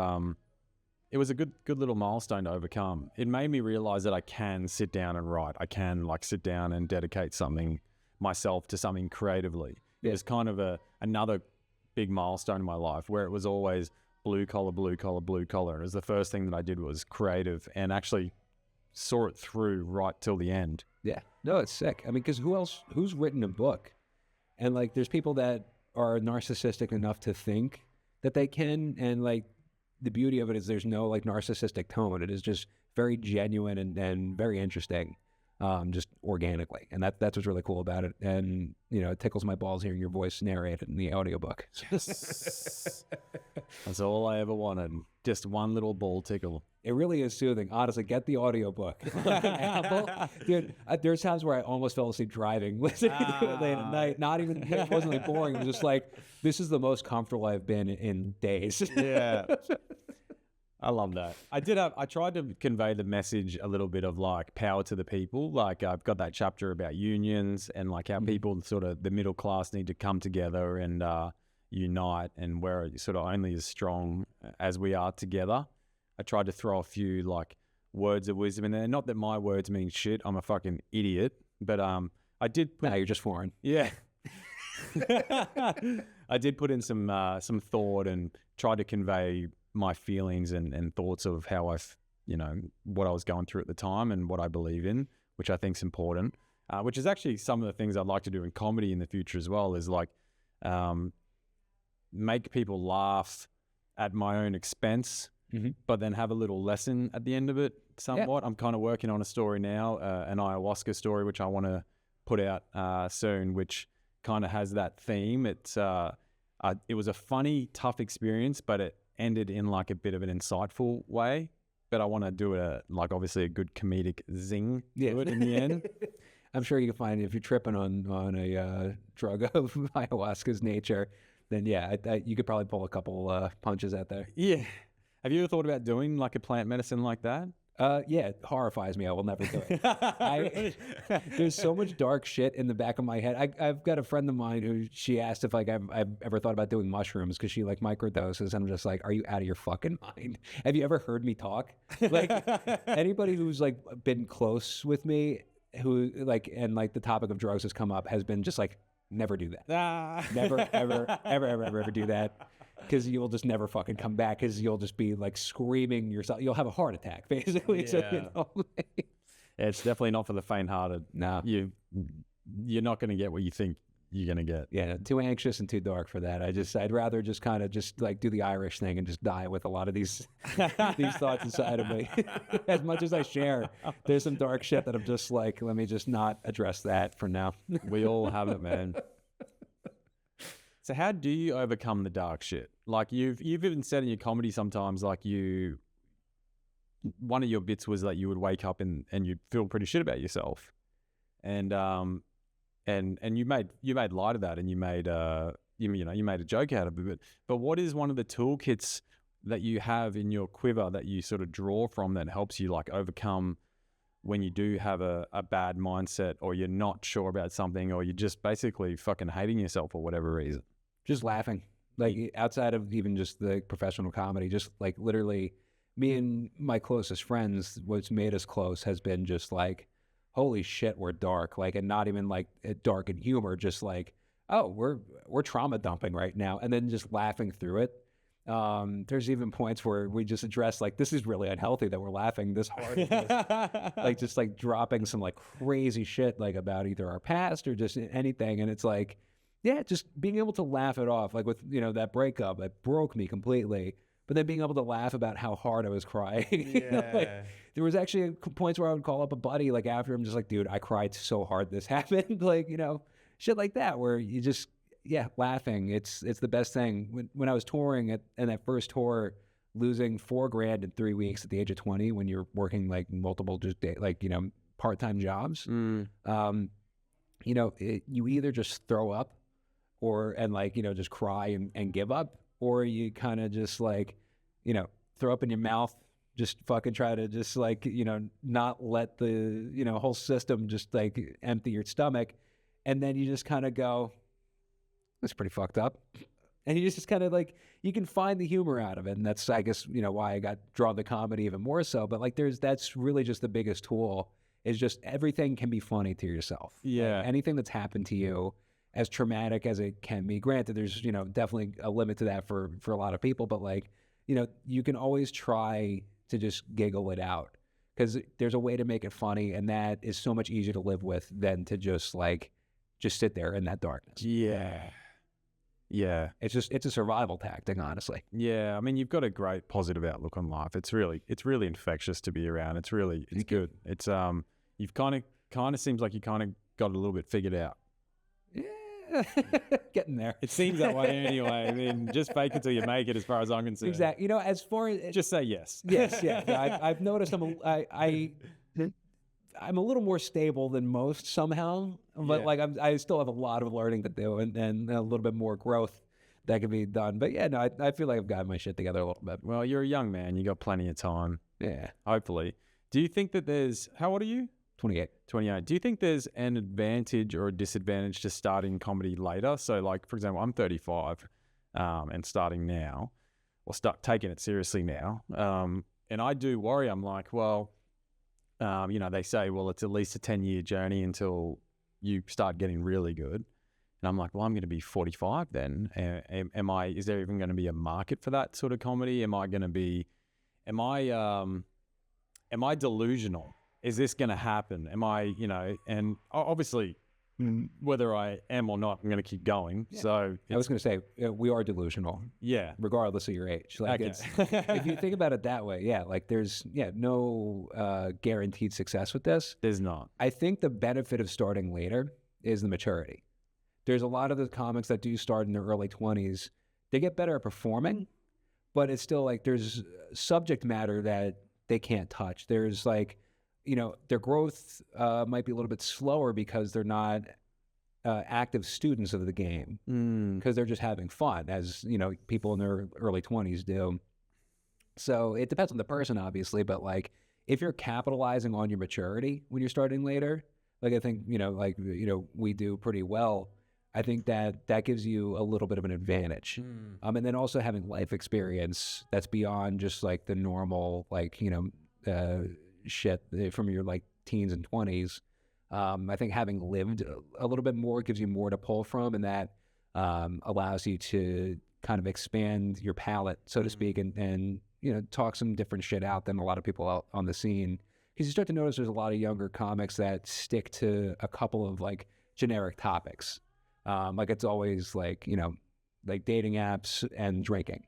was a good little milestone to overcome. It made me realize that I can sit down and write. I can sit down and dedicate something myself to something creatively. Yeah. It was kind of another big milestone in my life where it was always blue collar. And it was the first thing that I did was creative and actually saw it through right till the end. Yeah. No, it's sick. I mean, because who's written a book? And there's people that are narcissistic enough to think that they can, and the beauty of it is there's no narcissistic tone. It is just very genuine and very interesting, just organically. And that's what's really cool about it. And, it tickles my balls hearing your voice narrate it in the audiobook. Yes. That's all I ever wanted. Just one little ball tickle. It really is soothing. Honestly, get the audiobook. Apple. Dude, there's times where I almost fell asleep driving, listening to it late at night. Not even, it wasn't boring. It was just this is the most comfortable I've been in days. Yeah. I love that. I tried to convey the message a little bit of power to the people. I've got that chapter about unions and how people sort of the middle class need to come together and unite, and we're sort of only as strong as we are together. I tried to throw a few words of wisdom in there. Not that my words mean shit. I'm a fucking idiot. But I did put... No, you're just foreign. Yeah. I did put in some thought and try to convey my feelings and thoughts of how what I was going through at the time and what I believe in, which I think is important, which is actually some of the things I'd like to do in comedy in the future as well, is make people laugh at my own expense, but then have a little lesson at the end of it somewhat. Yeah. I'm kind of working on a story now, an ayahuasca story, which I want to put out soon, which kind of has that theme. It was a funny, tough experience, but it ended in a bit of an insightful way. But I want to do it obviously a good comedic zing to it in the end. I'm sure you can find, if you're tripping on a drug of ayahuasca's nature, then yeah, you could probably pull a couple punches out there. Yeah. Have you ever thought about doing a plant medicine like that? Yeah, it horrifies me. I will never do it. There's so much dark shit in the back of my head. I've got a friend of mine who she asked if I've ever thought about doing mushrooms because she microdoses. I'm just are you out of your fucking mind? Have you ever heard me talk? Anybody who's been close with me, who and the topic of drugs has come up, has been just never do that. Never, ever do that. Because you'll just never fucking come back, because you'll just be screaming yourself. You'll have a heart attack, basically. Yeah. So, it's definitely not for the faint-hearted. No. You're not going to get what you think you're going to get. Yeah, too anxious and too dark for that. I'd rather just kind of do the Irish thing and just die with a lot of these thoughts inside of me. As much as I share, there's some dark shit that I'm just let me just not address that for now. We all have it, man. So how do you overcome the dark shit? You've even said in your comedy sometimes, one of your bits was that you would wake up and you'd feel pretty shit about yourself, and you made light of that, and you made you made a joke out of it. But what is one of the toolkits that you have in your quiver that you sort of draw from that helps you overcome when you do have a bad mindset, or you're not sure about something, or you're just basically fucking hating yourself for whatever reason? Just laughing. Outside of even just the professional comedy, just literally me and my closest friends, what's made us close has been just holy shit, we're dark. Like, and not even like dark in humor, just like, oh, we're trauma dumping right now, and then just laughing through it. There's even points where we just address like, this is really unhealthy that we're laughing this hard at this. Like just like dropping some like crazy shit like about either our past or just anything, and it's like, yeah, just being able to laugh it off, like with that breakup, it broke me completely. But then being able to laugh about how hard I was crying. Like, there was actually points where I would call up a buddy like after, I'm just like, dude, I cried so hard this happened. Like, shit like that, where you just, laughing. It's the best thing. When I was touring and that first tour, losing $4,000 in 3 weeks at the age of 20, when you're working like multiple part-time jobs, you either just throw up and just cry and give up, or you kind of just like, throw up in your mouth, just fucking try to just like, not let the, whole system just like empty your stomach. And then you just kind of go, that's pretty fucked up. And you just kind of like, you can find the humor out of it. And that's, I guess, why I got drawn to comedy even more so. But like, that's really just the biggest tool, is just everything can be funny to yourself. Yeah. Like, anything that's happened to you, as traumatic as it can be, granted, there's, definitely a limit to that for a lot of people. But like, you can always try to just giggle it out, because there's a way to make it funny. And that is so much easier to live with than to just sit there in that darkness. Yeah. Yeah. It's a survival tactic, honestly. Yeah. I mean, you've got a great positive outlook on life. It's really infectious to be around. It's good. It's, you've kind of seems like you kind of got a little bit figured out. Yeah. Getting there. It seems that way anyway. I mean, just fake it till you make it, as far as I'm concerned. Exactly. As far as... Just say yes. Yes, yeah. I've noticed I'm a little more stable than most somehow, but I still have a lot of learning to do and a little bit more growth that can be done. But yeah, no, I feel like I've got my shit together a little bit. Well, you're a young man. You got plenty of time. Yeah. Hopefully. Do you think that how old are you? 28. 28. Do you think there's an advantage or a disadvantage to starting comedy later? So like, for example, I'm 35 and starting now, or start taking it seriously now. And I do worry. I'm like, well, they say, well, it's at least a 10-year journey until you start getting really good. And I'm like, well, I'm going to be 45 then. Is there even going to be a market for that sort of comedy? Am I delusional? Is this going to happen? Am I, and obviously whether I am or not, I'm going to keep going. Yeah. So I was going to say, we are delusional. Yeah. Regardless of your age. Like, okay. If you think about it that way, like there's no guaranteed success with this. There's not. I think the benefit of starting later is the maturity. There's a lot of the comics that do start in their early 20s. They get better at performing, but it's still like there's subject matter that they can't touch. There's like, their growth might be a little bit slower because they're not active students of the game, because they're just having fun, as people in their early 20s do. So it depends on the person, obviously, but like if you're capitalizing on your maturity when you're starting later, like I think we do pretty well. I think that gives you a little bit of an advantage. And then also having life experience that's beyond just like the normal shit from your like teens and 20s. I think having lived a little bit more gives you more to pull from, and that allows you to kind of expand your palette, so to speak, and talk some different shit out than a lot of people out on the scene. Because you start to notice there's a lot of younger comics that stick to a couple of like generic topics. Like it's always like, like dating apps and drinking.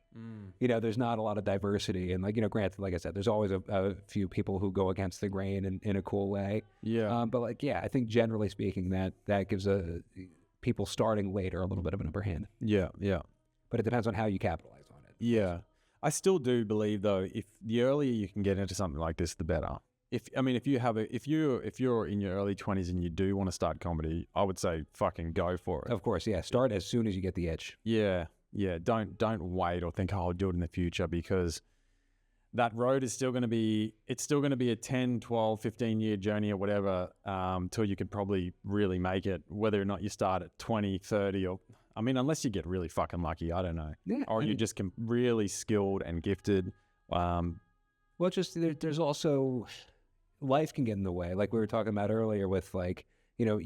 There's not a lot of diversity. And like, granted, like I said, there's always a few people who go against the grain in a cool way. Yeah. But like, I think generally speaking that gives people starting later a little bit of an upper hand. Yeah. Yeah. But it depends on how you capitalize on it. Yeah. I still do believe though, if the earlier you can get into something like this, the better. If you're in your early 20s and you do want to start comedy, I would say fucking go for it. Of course, yeah. Start as soon as you get the itch. Yeah. Don't wait or think, I'll do it in the future, because that road is still going to be a 10, 12, 15-year journey or whatever, till you could probably really make it, whether or not you start at 20, 30, or, unless you get really fucking lucky, I don't know. Yeah, or you're just really skilled and gifted. Well, just there's also... life can get in the way. Like we were talking about earlier with like, you know,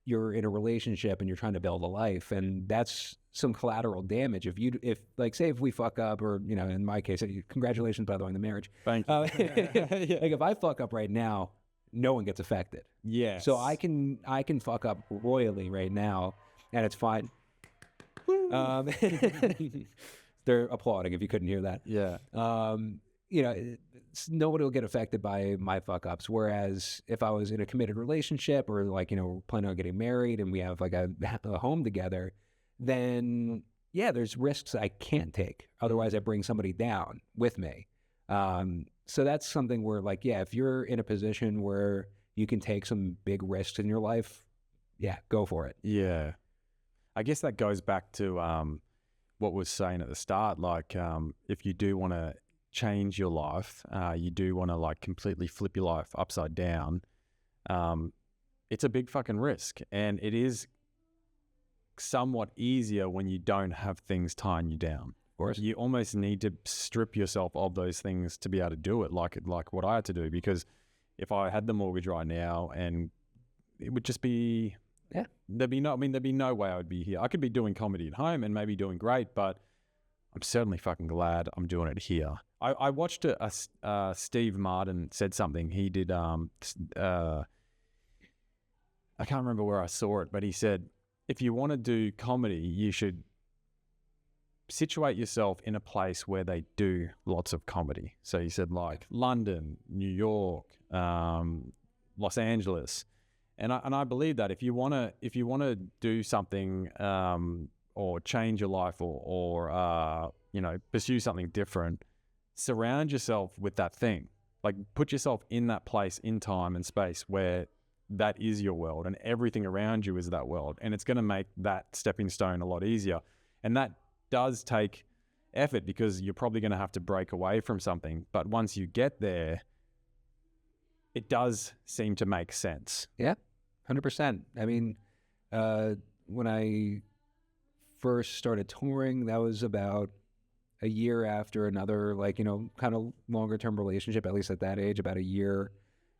you're in a relationship and you're trying to build a life, and that's some collateral damage. If like, say if we fuck up, or, you know, in my case, congratulations, by the way, on the marriage. Thank you. Yeah. Like if I fuck up right now, no one gets affected. Yes. So I can fuck up royally right now, and it's fine. They're applauding if you couldn't hear that. Yeah. You know, nobody will get affected by my fuck ups. Whereas if I was in a committed relationship, or like, you know, planning on getting married and we have like a home together, then yeah, there's risks I can't take. Otherwise, I bring somebody down with me. So that's something where, like, yeah, if you're in a position where you can take some big risks in your life, yeah, go for it. Yeah. I guess that goes back to what we was saying at the start. Like, if you do want to change your life, you do want to like completely flip your life upside down, it's a big fucking risk. And it is somewhat easier when you don't have things tying you down. Of course. You almost need to strip yourself of those things to be able to do it, like what I had to do. Because if I had the mortgage right now, and it would just be, yeah, there'd be no way I would be here. I could be doing comedy at home and maybe doing great, but I'm certainly fucking glad I'm doing it here. I watched Steve Martin said something. He did, I can't remember where I saw it, but he said, if you want to do comedy, you should situate yourself in a place where they do lots of comedy. So he said like London, New York, Los Angeles. And I believe that if you want to do something, or change your life, or you know, pursue something different, surround yourself with that thing. Like, put yourself in that place, in time and space, where that is your world and everything around you is that world. And it's going to make that stepping stone a lot easier. And that does take effort, because you're probably going to have to break away from something. But once you get there, it does seem to make sense. Yeah, 100%. I mean, when I first started touring, that was about a year after another, like, you know, kind of longer term relationship, at least at that age, about a year,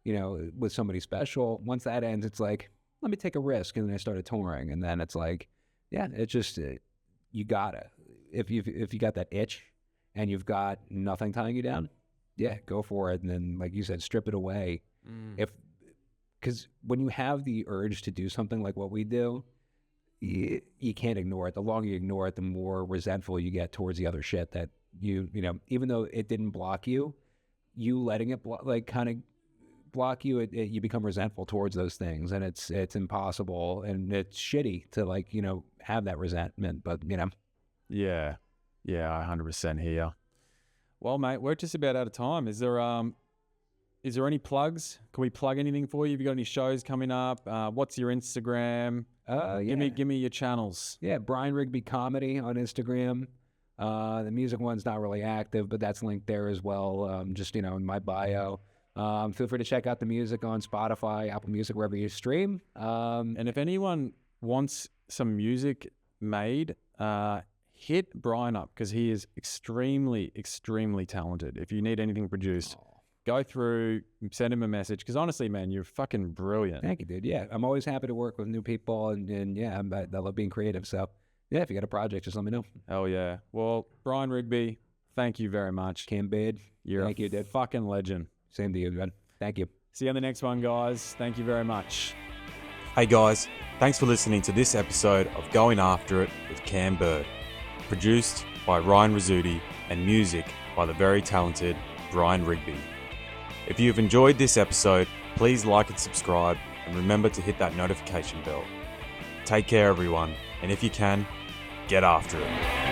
you know, with somebody special. Once that ends, it's like, let me take a risk. And then I started touring, and then it's like, yeah, it's just, you gotta, if you got that itch and you've got nothing tying you down, yeah, go for it. And then, like you said, strip it away. Because when you have the urge to do something like what we do, you can't ignore it. The longer you ignore it, the more resentful you get towards the other shit that you know, even though it didn't block you, you letting it kind of block you, you become resentful towards those things, and it's impossible, and it's shitty to, like, you know, have that resentment, but, you know. Yeah, I 100% hear. Well, mate, we're just about out of time. Is there any plugs? Can we plug anything for you? Have you got any shows coming up? What's your Instagram? Yeah. Give me your channels. Yeah, Brian Rigby Comedy on Instagram. The music one's not really active, but that's linked there as well. Just, you know, in my bio. Feel free to check out the music on Spotify, Apple Music, wherever you stream. And if anyone wants some music made, hit Brian up, because he is extremely, extremely talented. If you need anything produced, go through, send him a message, because honestly, man, you're fucking brilliant. Thank you, dude. Yeah, I'm always happy to work with new people, and yeah, I love being creative. So yeah, if you got a project, just let me know. Hell yeah. Well, Brian Rigby, thank you very much. Cam Bid, Thank you, dude. Fucking legend. Same to you, man. Thank you. See you on the next one, guys. Thank you very much. Hey guys, thanks for listening to this episode of Going After It with Cam Bird. Produced by Ryan Rizzuti and music by the very talented Brian Rigby. If you've enjoyed this episode, please like and subscribe, and remember to hit that notification bell. Take care, everyone, and if you can, get after it.